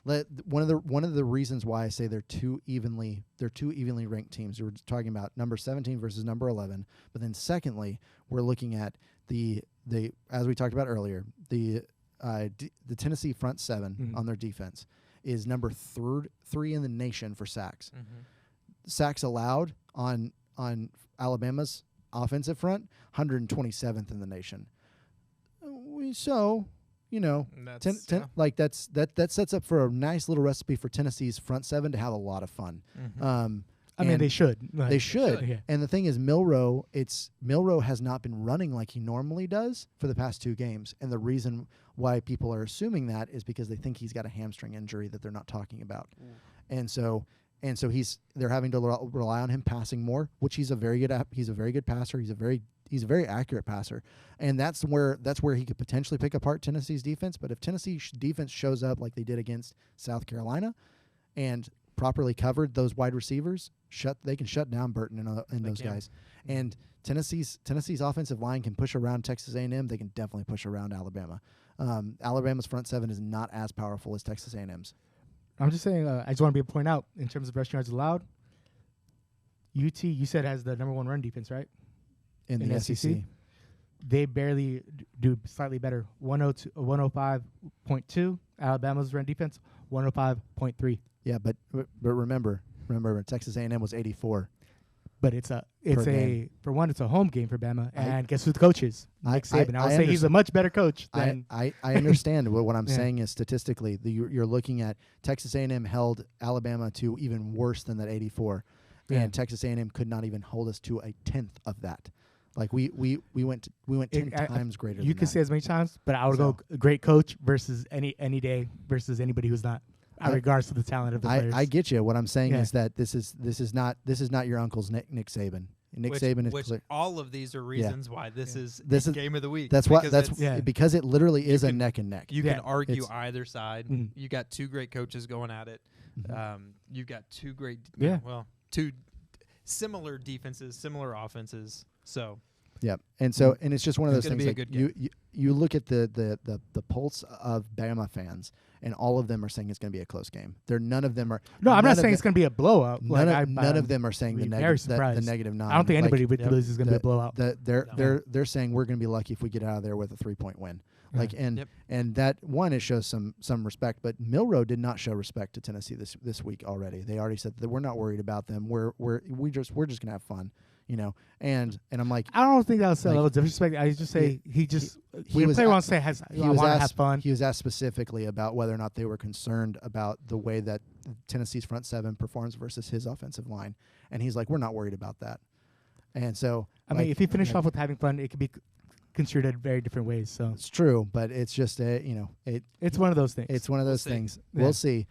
One of the reasons why I say they're two evenly ranked teams. We're talking about number 17 versus number 11. But then secondly, we're looking at the as we talked about earlier, the Tennessee front seven on their defense is number three in the nation for sacks. Sacks allowed on Alabama's offensive front, 127th in the nation. So, you know, that sets up for a nice little recipe for Tennessee's front seven to have a lot of fun. I mean, they should. They should. Yeah. And the thing is, Milroe has not been running like he normally does for the past 2 games. And the reason why people are assuming that is because they think he's got a hamstring injury that they're not talking about. And so they're having to rely on him passing more, which he's a very good passer. He's a very accurate passer, and that's where he could potentially pick apart Tennessee's defense. But if Tennessee's defense shows up like they did against South Carolina, and properly covered those wide receivers, they can shut down Burton and those guys. And Tennessee's offensive line can push around Texas A&M. They can definitely push around Alabama. Alabama's front seven is not as powerful as Texas A&M's. I'm just saying, I just want to point out, in terms of rushing yards allowed, UT, you said, has the number 1 run defense, right? In the SEC. They barely do slightly better. 105.2. Alabama's run defense, 105.3. Yeah, but remember, Texas A&M was 84. But it's a home game for Bama, and guess who the coach is? Nick Saban. I would say he's a much better coach than. I understand. What I'm saying is statistically, you're looking at Texas A&M held Alabama to even worse than that 84, and Texas A&M could not even hold us to a 10th of that. Like we went 10 times greater. You can say as many times, but I would go great coach versus any day versus anybody who's not. Regards to the talent of the players. I get you. What I'm saying is that this is not your uncle's Nick Saban. Saban is clear. All of these are reasons why this is game of the week. Because it literally is a neck and neck. You can argue either side. You got 2 great coaches going at it. You've got 2 great, two similar defenses, similar offenses. So. Yeah, and it's just one of those things. Like you look at the pulse of Bama fans, and all of them are saying it's going to be a close game. None of them are. No, I'm not saying it's going to be a blowout. None of them are saying the negative 9. I don't think anybody would believe it's going to be a blowout. They're saying we're going to be lucky if we get out of there with a 3-point win. And that one, it shows some respect. But Milroe did not show respect to Tennessee this week already. They already said that we're not worried about them. We're just going to have fun. You know, and I'm like, I don't think that was a level of disrespect. I just say he player wants to say I want to have fun. He was asked specifically about whether or not they were concerned about the way that Tennessee's front seven performs versus his offensive line, and he's like, we're not worried about that. And so, I mean, if he finished off with having fun, it could be construed in very different ways. So it's true, but it's just it's one of those things. It's one of those things. We'll see.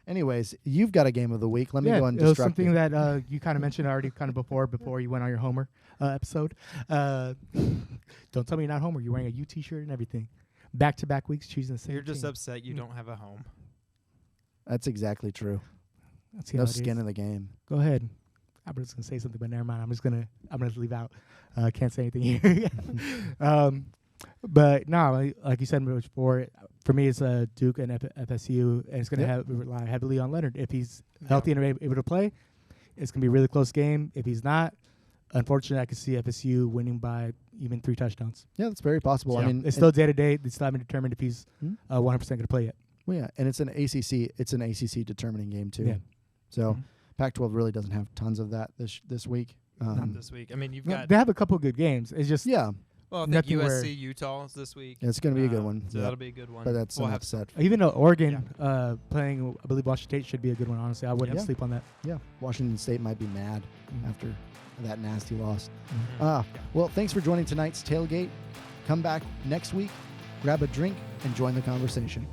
Anyways, you've got a game of the week. Let me go and it was something that you kind of mentioned already kind of before you went on your Homer episode. Don't tell me you're not Homer. You're wearing a U T-shirt and everything. Back-to-back weeks choosing the same You're just team. upset you don't have a home. That's exactly true. No skin in the game. Go ahead. I was going to say something, but never mind. I'm going to leave out. Can't say anything here. But no, like you said before, for me it's Duke and FSU, and it's going to rely heavily on Leonard. If he's healthy and able to play, it's going to be a really close game. If he's not, unfortunately, I could see FSU winning by even 3 touchdowns. Yeah, that's very possible. So I mean, it's still day to day. They still haven't determined if he's 100% going to play yet. Well, yeah, and it's an ACC. It's an ACC determining game too. Yeah. So Pac-12 really doesn't have tons of that this week. Not this week. I mean, they have a couple of good games. It's just Well, I think USC Utah is this week. It's going to be a good one. So that'll be a good one. But that's an upset. Even though Oregon playing, I believe Washington State should be a good one. Honestly, I wouldn't sleep on that. Yeah, Washington State might be mad after that nasty loss. Well, thanks for joining tonight's Tailgate. Come back next week, grab a drink, and join the conversation.